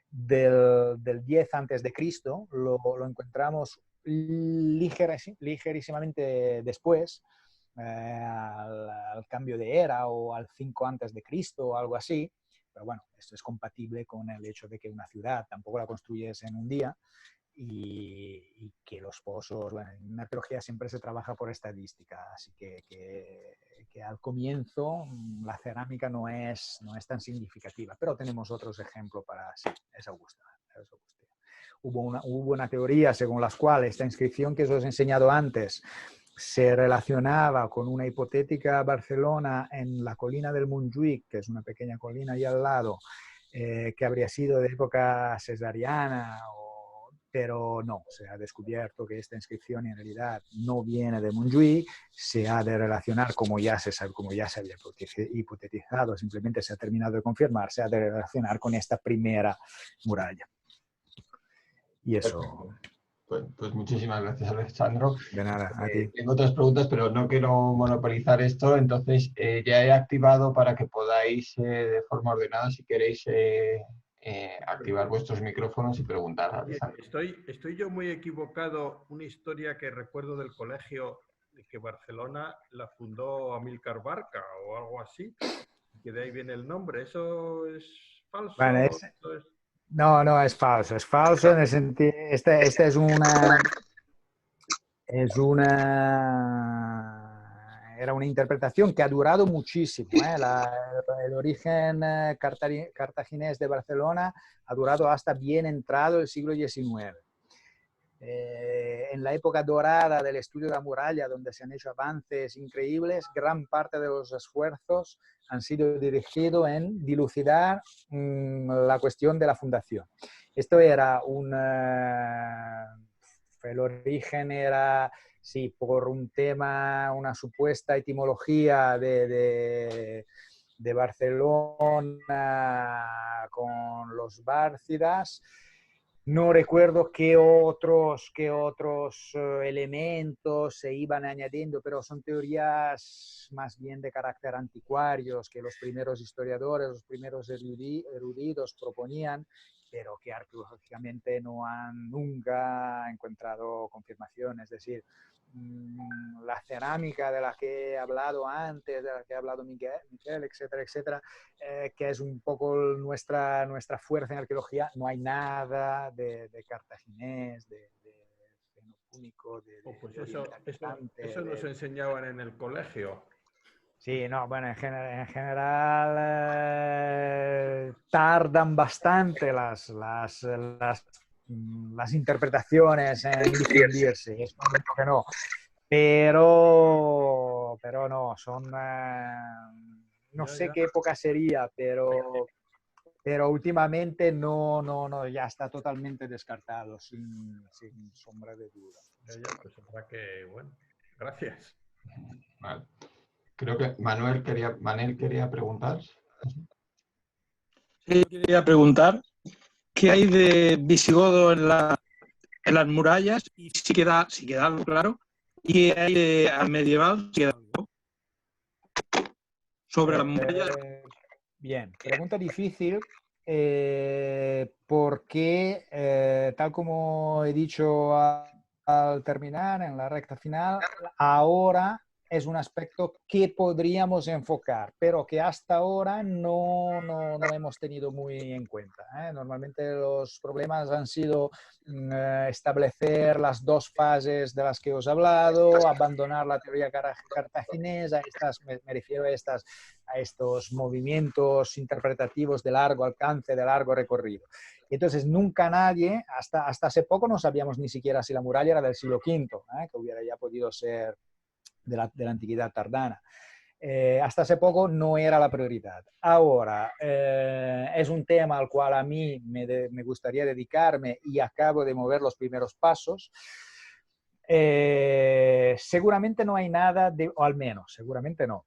del 10 antes de Cristo, lo encontramos ligerísimamente después, al cambio de era o al 5 antes de Cristo o algo así. Pero bueno, esto es compatible con el hecho de que una ciudad tampoco la construyes en un día y que los pozos, bueno, en arqueología siempre se trabaja por estadística, así que al comienzo la cerámica no es tan significativa, pero tenemos otros ejemplos para, sí, es Augusta. Hubo una teoría según la cual esta inscripción que os he enseñado antes se relacionaba con una hipotética Barcelona en la colina del Montjuïc, que es una pequeña colina ahí al lado, que habría sido de época cesariana, pero no, se ha descubierto que esta inscripción en realidad no viene de Montjuïc, se ha de relacionar, como ya se había hipotetizado, simplemente se ha terminado de confirmar, se ha de relacionar con esta primera muralla. Y eso... Pues muchísimas gracias, Alessandro. De nada, a ti. Tengo otras preguntas, pero no quiero monopolizar esto, entonces ya he activado para que podáis de forma ordenada, si queréis, activar vuestros micrófonos y preguntar a Alessandro. Estoy yo muy equivocado. Una historia que recuerdo del colegio, de que Barcelona la fundó Amílcar Barca o algo así, que de ahí viene el nombre. ¿Eso es falso? Bueno, no, es falso. Es falso en el sentido... Esta era una interpretación que ha durado muchísimo. El origen cartaginés de Barcelona ha durado hasta bien entrado el siglo XIX. En la época dorada del estudio de la muralla, donde se han hecho avances increíbles, gran parte de los esfuerzos han sido dirigidos en dilucidar la cuestión de la fundación. Esto era el origen era, sí, por un tema, una supuesta etimología de Barcelona con los bárcidas, No recuerdo qué otros elementos se iban añadiendo, pero son teorías más bien de carácter anticuarios que los primeros historiadores, los primeros eruditos proponían, pero que arqueológicamente no han nunca encontrado confirmación. Es decir, la cerámica de la que he hablado antes, de la que ha hablado Miquel, etcétera, etcétera, que es un poco nuestra fuerza en arqueología, no hay nada de cartaginés, de fenopúnico, Pues de eso orientalizante. nos enseñaban en el colegio. Sí, no, bueno, en general tardan bastante las interpretaciones en difundirse, es por eso que no. Pero no, son... no Ya, sé ya, qué época sería, pero últimamente no, ya está totalmente descartado, sin sombra de duda. ya, pues habrá que, bueno, gracias. Vale. Creo que Manel quería preguntar. Sí, yo quería preguntar qué hay de visigodo en las murallas y si queda algo claro, y qué hay de al medieval, si queda algo sobre las murallas. Bien, pregunta difícil, porque tal como he dicho al terminar en la recta final, ahora es un aspecto que podríamos enfocar, pero que hasta ahora no hemos tenido muy en cuenta, ¿eh? Normalmente los problemas han sido establecer las dos fases de las que os he hablado, abandonar la teoría cartaginesa, me refiero a estos movimientos interpretativos de largo alcance, de largo recorrido. Y entonces nunca nadie, hasta hace poco no sabíamos ni siquiera si la muralla era del siglo V, que hubiera ya podido ser de la antigüedad tardana. Hasta hace poco no era la prioridad. Ahora, es un tema al cual a mí me gustaría dedicarme y acabo de mover los primeros pasos. Seguramente no hay nada de, o al menos, seguramente no.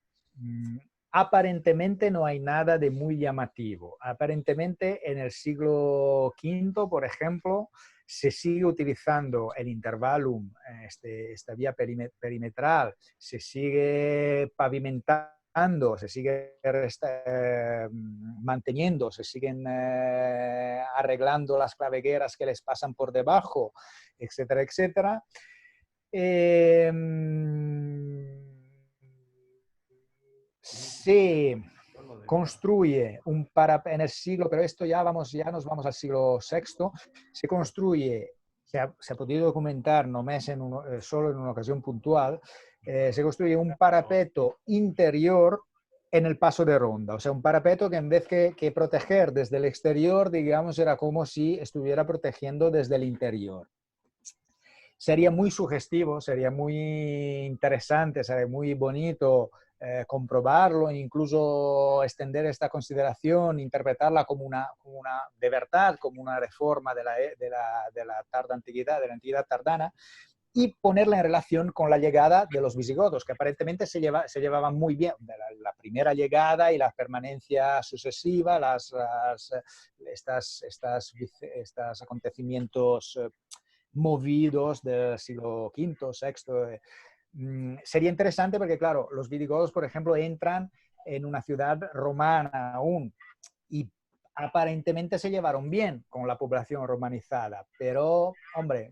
Aparentemente no hay nada de muy llamativo. Aparentemente en el siglo V, por ejemplo, se sigue utilizando el intervalum, esta vía perimetral, se sigue pavimentando, se sigue manteniendo, se siguen arreglando las clavegueras que les pasan por debajo, etcétera, etcétera. Se construye un parapeto en el siglo, pero esto ya nos vamos al siglo VI, se construye, se ha podido documentar, no es solo en una ocasión puntual, se construye un parapeto interior en el paso de ronda, o sea, un parapeto que en vez que proteger desde el exterior, digamos, era como si estuviera protegiendo desde el interior. Sería muy sugestivo, sería muy interesante, sería muy bonito comprobarlo, incluso extender esta consideración, interpretarla como una de verdad, como una reforma de la tarda antigüedad, de la antigüedad tardana, y ponerla en relación con la llegada de los visigodos, que aparentemente se llevaban muy bien, de la primera llegada y la permanencia sucesiva, estos acontecimientos movidos del siglo V, VI. Sería interesante porque, claro, los visigodos, por ejemplo, entran en una ciudad romana aún y aparentemente se llevaron bien con la población romanizada, pero, hombre,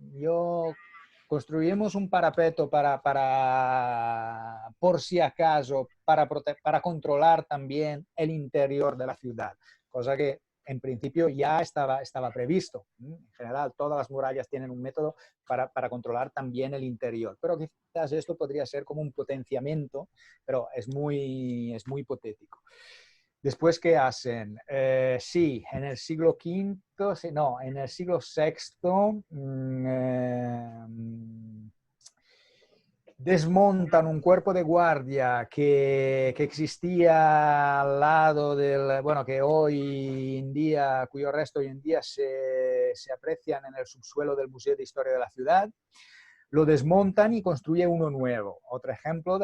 construimos un parapeto por si acaso, para controlar también el interior de la ciudad, cosa que en principio ya estaba previsto. En general, todas las murallas tienen un método para controlar también el interior, pero quizás esto podría ser como un potenciamiento, pero es muy hipotético. Después, ¿qué hacen? Sí, en el siglo V, no, en el siglo VI desmontan un cuerpo de guardia que existía al lado que hoy en día, cuyo resto hoy en día se aprecian en el subsuelo del Museo de Historia de la Ciudad. Lo desmontan y construye uno nuevo. Otro ejemplo,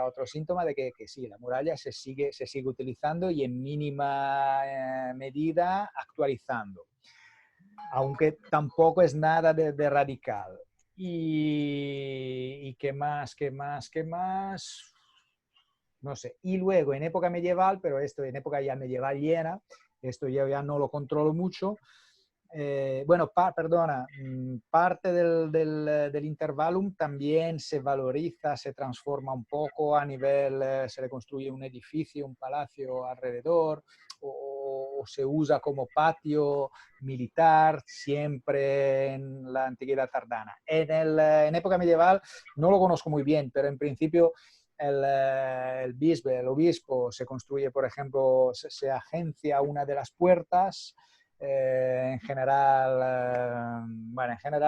otro síntoma de que sí, la muralla se sigue utilizando y en mínima medida actualizando. aunque tampoco es nada de radical. Y qué más, no sé. Y luego en época medieval, pero esto en época ya medieval llena, esto yo ya no lo controlo mucho. Bueno, perdona, parte del intervalum también se valoriza, se transforma un poco a nivel, se le construye un edificio, un palacio alrededor, o se usa como patio militar, siempre en la antigüedad tardana. En época medieval no lo conozco muy bien, pero en principio el obispo se construye, por ejemplo, se agencia una de las puertas. En general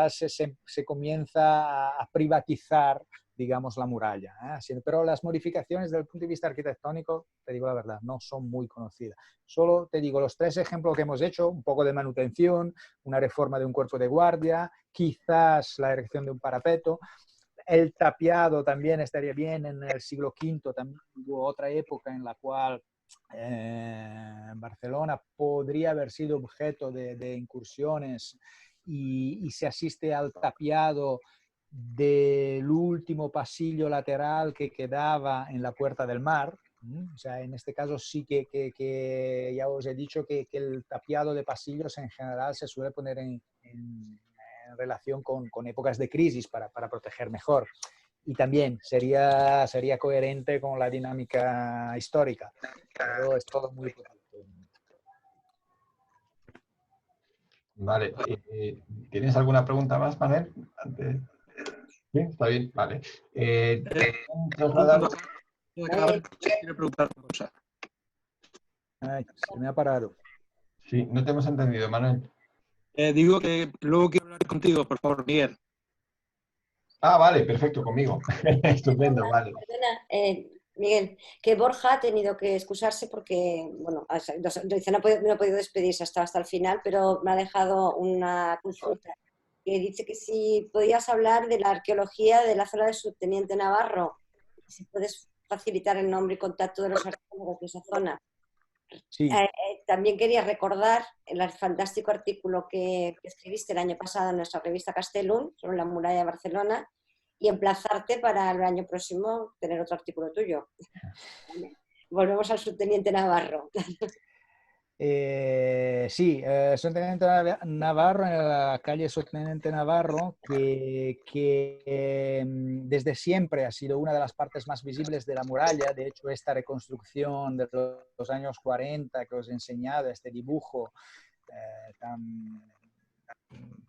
se comienza a privatizar, digamos, la muralla. Pero las modificaciones desde el punto de vista arquitectónico, te digo la verdad, no son muy conocidas. Solo te digo los 3 ejemplos que hemos hecho: un poco de manutención, una reforma de un cuerpo de guardia, quizás la erección de un parapeto. El tapiado también estaría bien. En el siglo V también hubo otra época en la cual Barcelona podría haber sido objeto de incursiones y se asiste al tapiado del último pasillo lateral que quedaba en la Puerta del Mar. O sea, en este caso sí que ya os he dicho que el tapiado de pasillos en general se suele poner en relación con épocas de crisis para proteger mejor. Y también sería coherente con la dinámica histórica. Pero es todo muy importante. Vale. ¿Tienes alguna pregunta más, Manuel? ¿Sí? ¿Está bien? Vale. Quiero preguntar una cosa. Ay, se me ha parado. Sí, no te hemos entendido, Manuel. Digo que luego quiero hablar contigo, por favor, Miguel. Ah, vale, perfecto, conmigo. Estupendo, vale. Perdona, Miguel, que Borja ha tenido que excusarse porque, bueno, dice, no ha podido despedirse hasta el final, pero me ha dejado una consulta que dice que si podías hablar de la arqueología de la zona del Subteniente Navarro, si puedes facilitar el nombre y contacto de los arqueólogos de esa zona. Sí. También quería recordar el fantástico artículo que escribiste el año pasado en nuestra revista Castellum sobre la muralla de Barcelona y emplazarte para el año próximo tener otro artículo tuyo. Volvemos al Subteniente Navarro. Sí, Subteniente Navarro, en la calle Subteniente Navarro, que desde siempre ha sido una de las partes más visibles de la muralla. De hecho, esta reconstrucción de los años 40 que os he enseñado, este dibujo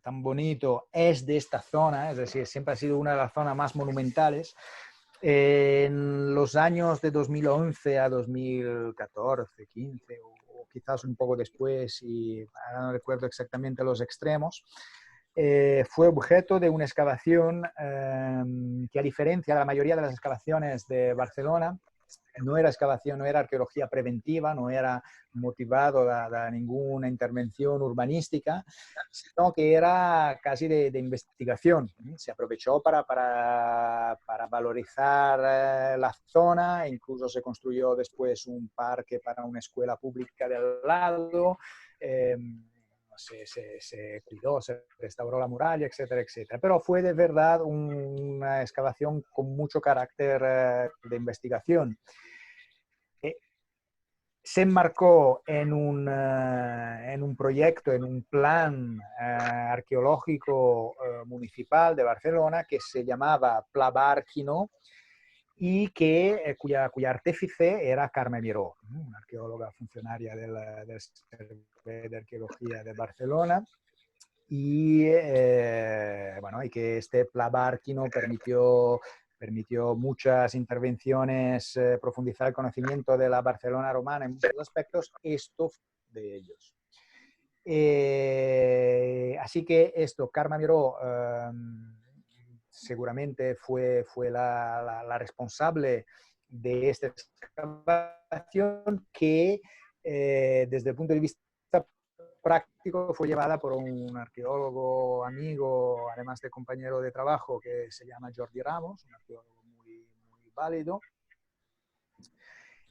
tan bonito, es de esta zona, es decir, siempre ha sido una de las zonas más monumentales. En los años de 2011 a 2014, 15 o quizás un poco después, y ahora no recuerdo exactamente los extremos, fue objeto de una excavación que, a diferencia de la mayoría de las excavaciones de Barcelona, no era excavación, no era arqueología preventiva, no era motivado de ninguna intervención urbanística, sino que era casi de investigación. Se aprovechó para valorizar la zona, incluso se construyó después un parque para una escuela pública del lado, se cuidó, se restauró la muralla, etcétera, etcétera. Pero fue de verdad una excavación con mucho carácter de investigación. Se enmarcó en un proyecto, en un plan arqueológico municipal de Barcelona que se llamaba Pla Bárquino y cuya artífice era Carme Miró, una arqueóloga funcionaria del Servicio de Arqueología de Barcelona. Y que este Pla Bárquino permitió muchas intervenciones, profundizar el conocimiento de la Barcelona romana en muchos aspectos. Esto fue de ellos. Así que Carme Miró seguramente fue la responsable de esta excavación que desde el punto de vista práctico fue llevada por un arqueólogo amigo, además de compañero de trabajo, que se llama Jordi Ramos, un arqueólogo muy válido.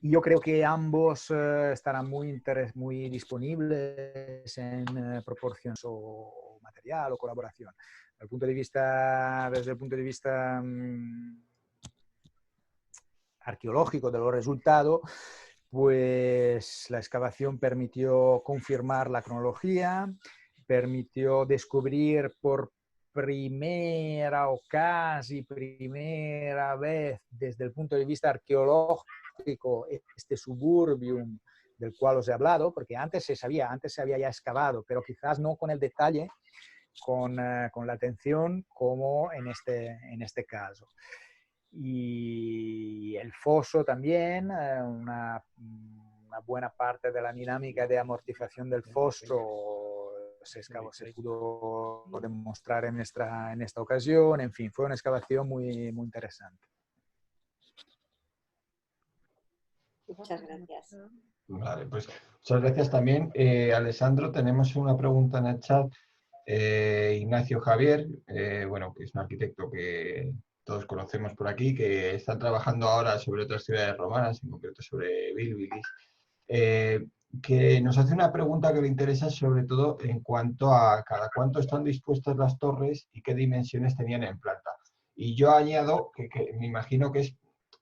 Y yo creo que ambos estarán muy disponibles en proporción o material o colaboración. Desde el punto de vista arqueológico de los resultados, pues la excavación permitió confirmar la cronología, permitió descubrir por primera o casi primera vez desde el punto de vista arqueológico este suburbium del cual os he hablado, porque antes se había ya excavado, pero quizás no con el detalle, con la atención como en este caso. Y el foso también, una buena parte de la dinámica de amortización del foso se pudo demostrar en esta ocasión. En fin, fue una excavación muy interesante. Muchas gracias. Vale, pues muchas gracias también. Alessandro, tenemos una pregunta en el chat. Ignacio Javier, bueno, que es un arquitecto que todos conocemos por aquí, que están trabajando ahora sobre otras ciudades romanas, en concreto sobre Bilbilis, que nos hace una pregunta que le interesa sobre todo en cuanto a cada cuánto están dispuestas las torres y qué dimensiones tenían en planta. Y yo añado que me imagino que es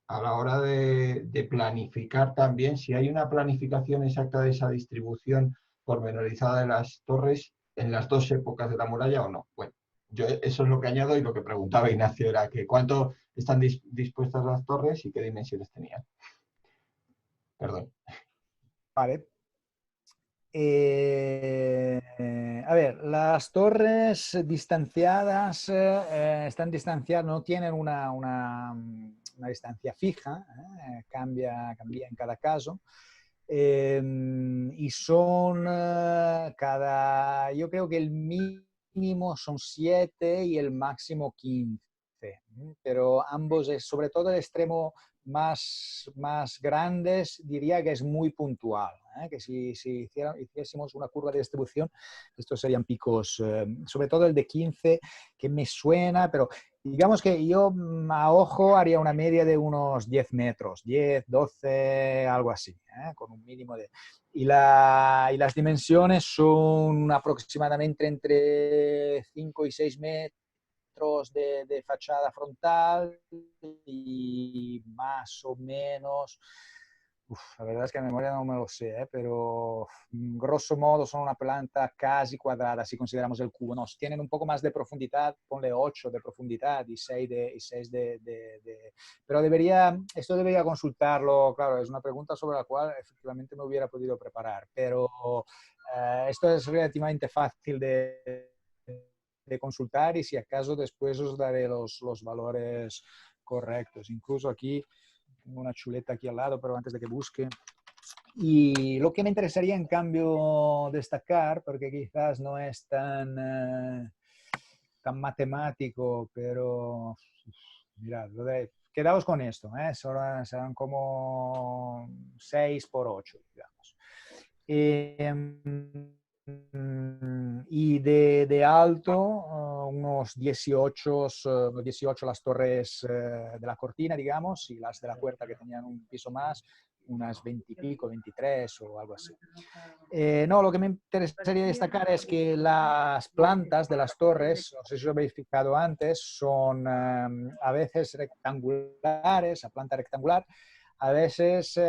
a la hora de planificar también, si hay una planificación exacta de esa distribución pormenorizada de las torres en las dos épocas de la muralla o no. Bueno, yo eso es lo que añado, y lo que preguntaba Ignacio era que cuánto están dispuestas las torres y qué dimensiones tenían. Perdón. Vale. A ver, las torres distanciadas están distanciadas, no tienen una distancia fija, cambia en cada caso. Y son yo creo que el mínimo son 7 y el máximo 15, pero ambos, sobre todo el extremo más grandes, diría que es muy puntual, que si hiciésemos una curva de distribución, estos serían picos, sobre todo el de 15, que me suena, pero digamos que yo a ojo haría una media de unos 10 metros, 10, 12, algo así, con un mínimo de... Y las dimensiones son aproximadamente entre 5 y 6 metros de fachada frontal y más o menos, la verdad es que a memoria no me lo sé, pero grosso modo son una planta casi cuadrada si consideramos el cubo. No, tienen un poco más de profundidad, ponle 8 de profundidad y 6 pero esto debería consultarlo, claro, es una pregunta sobre la cual efectivamente me hubiera podido preparar, pero esto es relativamente fácil de consultar, y si acaso después os daré los valores correctos. Incluso aquí tengo una chuleta aquí al lado, pero antes de que busque. Y lo que me interesaría en cambio destacar, porque quizás no es tan matemático, pero mirad, quedaos con esto, serán como 6 por 8, digamos. Y de alto, unos 18 las torres de la cortina, digamos, y las de la puerta, que tenían un piso más, unas 20 y pico, 23 o algo así. No, lo que me interesaría destacar es que las plantas de las torres, no sé si lo habéis fijado antes, son a veces rectangulares, a planta rectangular, a veces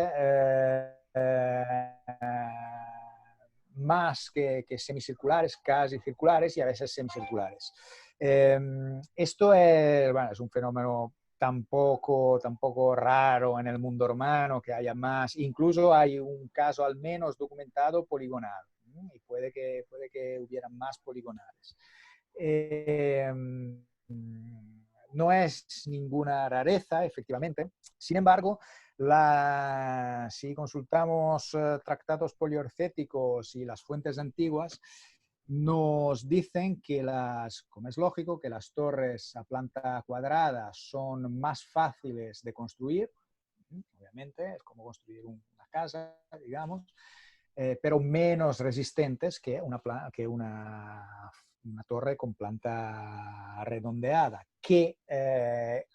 más que semicirculares, casi circulares, y a veces semicirculares. Esto es un fenómeno tampoco raro en el mundo romano, que haya más. Incluso hay un caso al menos documentado poligonal, y puede que hubieran más poligonales. No es ninguna rareza, efectivamente. Sin embargo, si consultamos tratados poliorcéticos y las fuentes antiguas, nos dicen que como es lógico, que las torres a planta cuadrada son más fáciles de construir, obviamente, es como construir una casa, digamos, pero menos resistentes que una una torre con planta redondeada que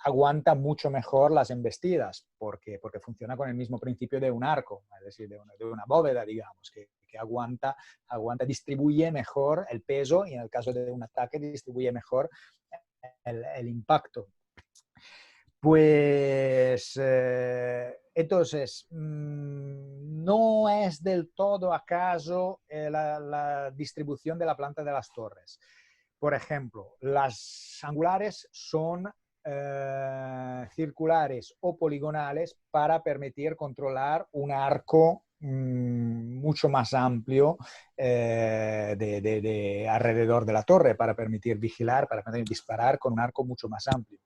aguanta mucho mejor las embestidas porque funciona con el mismo principio de un arco, es decir, de una bóveda, digamos, que aguanta, distribuye mejor el peso y en el caso de un ataque distribuye mejor el impacto. Pues entonces, no es del todo acaso la distribución de la planta de las torres. Por ejemplo, las angulares son circulares o poligonales para permitir controlar un arco mucho más amplio alrededor de la torre, para permitir vigilar, para permitir disparar con un arco mucho más amplio.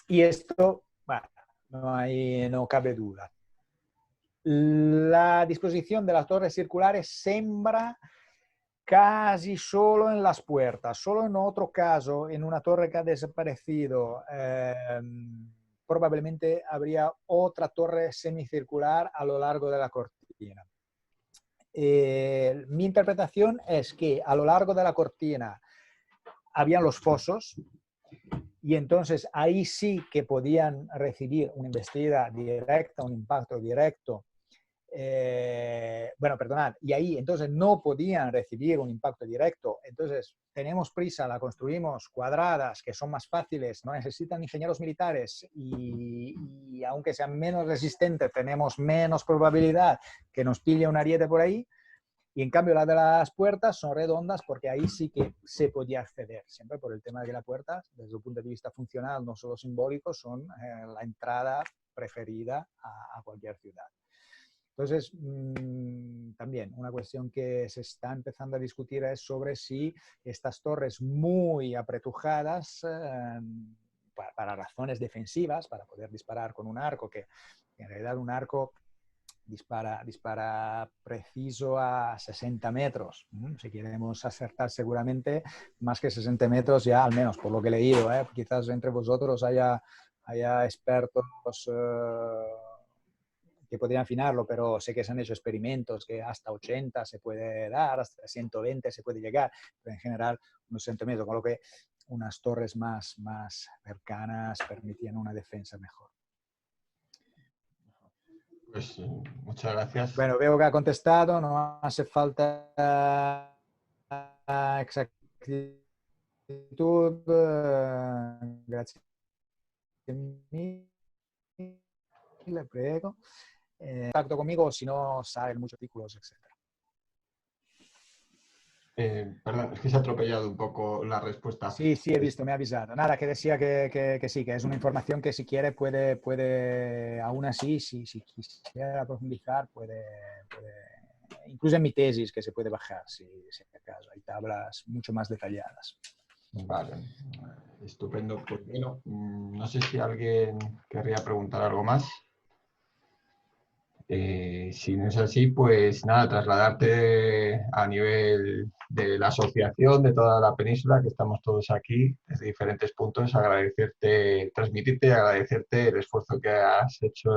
Y esto, bueno, no cabe duda. La disposición de las torres circulares sembra casi solo en las puertas. Solo en otro caso, en una torre que ha desaparecido, probablemente habría otra torre semicircular a lo largo de la cortina. Mi interpretación es que a lo largo de la cortina habían los fosos y entonces ahí sí que podían recibir una embestida directa, un impacto directo. Y ahí entonces no podían recibir un impacto directo. Entonces tenemos prisa, la construimos cuadradas, que son más fáciles, no necesitan ingenieros militares y aunque sean menos resistentes, tenemos menos probabilidad que nos pille un ariete por ahí. Y en cambio las de las puertas son redondas porque ahí sí que se podía acceder, siempre por el tema de que las puertas, desde un punto de vista funcional, no solo simbólico, son la entrada preferida a cualquier ciudad. Entonces, también una cuestión que se está empezando a discutir es sobre si estas torres muy apretujadas, para razones defensivas, para poder disparar con un arco, que en realidad un arco dispara preciso a 60 metros. Si queremos acertar seguramente más que 60 metros ya, al menos por lo que he leído. Quizás entre vosotros haya expertos que podrían afinarlo, pero sé que se han hecho experimentos que hasta 80 se puede dar, hasta 120 se puede llegar, pero en general unos 60 metros, con lo que unas torres más cercanas permitían una defensa mejor. Pues muchas gracias. Bueno, veo que ha contestado, no hace falta exactitud. Gracias. Le prego. Contacto conmigo, si no salen muchos artículos, etc. Perdón, es que se ha atropellado un poco la respuesta. Sí, he visto, me ha avisado. Nada, que decía que sí, que es una información que si quiere puede aún así, si quisiera profundizar, puede, incluso en mi tesis que se puede bajar, si acaso, hay tablas mucho más detalladas. Vale, estupendo. Pues bueno, no sé si alguien querría preguntar algo más. Si no es así, pues nada, trasladarte a nivel de la asociación de toda la península, que estamos todos aquí desde diferentes puntos, transmitirte y agradecerte el esfuerzo que has hecho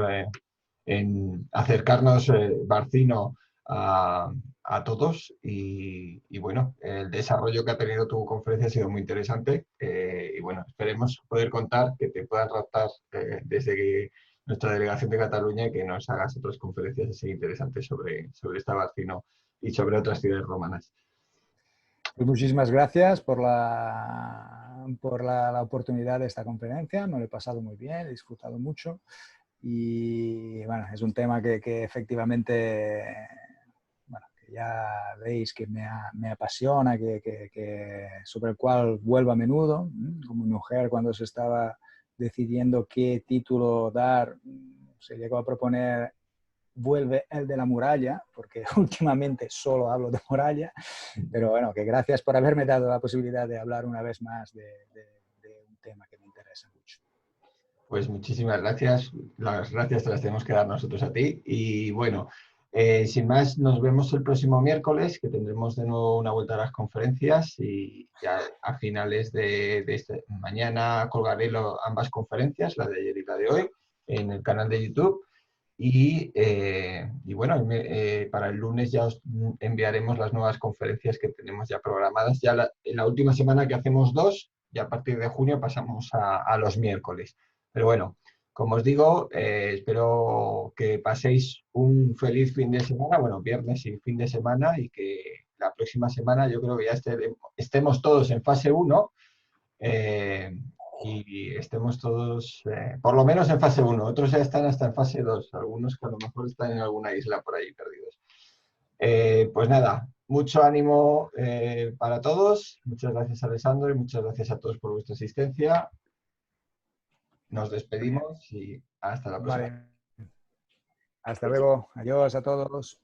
en acercarnos Barcino a todos y bueno, el desarrollo que ha tenido tu conferencia ha sido muy interesante y bueno, esperemos poder contar que te puedan raptar desde que nuestra delegación de Cataluña y que nos hagas otras conferencias así interesantes sobre esta Barcino y sobre otras ciudades romanas. Pues muchísimas gracias por la oportunidad de esta conferencia. Me lo he pasado muy bien, he disfrutado mucho y bueno, es un tema que efectivamente, bueno, que ya veis que me apasiona, sobre el cual vuelvo a menudo. Como mi mujer, cuando se estaba decidiendo qué título dar, se llegó a proponer vuelve el de la muralla, porque últimamente solo hablo de muralla, pero bueno, que gracias por haberme dado la posibilidad de hablar una vez más de un tema que me interesa mucho. Pues muchísimas gracias, las gracias te las tenemos que dar nosotros a ti y bueno, sin más nos vemos el próximo miércoles, que tendremos de nuevo una vuelta a las conferencias y ya a finales de mañana colgaré ambas conferencias, la de ayer y la de hoy, en el canal de YouTube. Y bueno, para el lunes ya os enviaremos las nuevas conferencias que tenemos ya programadas. Ya en la última semana que hacemos 2, y a partir de junio pasamos a los miércoles. Pero bueno, como os digo, espero que paséis un feliz fin de semana, bueno, viernes y fin de semana, y que la próxima semana yo creo que ya estemos todos en fase 1. Y estemos todos, por lo menos en fase 1. Otros ya están hasta en fase 2, algunos que a lo mejor están en alguna isla por ahí perdidos. Pues nada, mucho ánimo para todos. Muchas gracias, Alessandro, y muchas gracias a todos por vuestra asistencia. Nos despedimos y hasta la próxima. Vale. Hasta luego. Adiós a todos.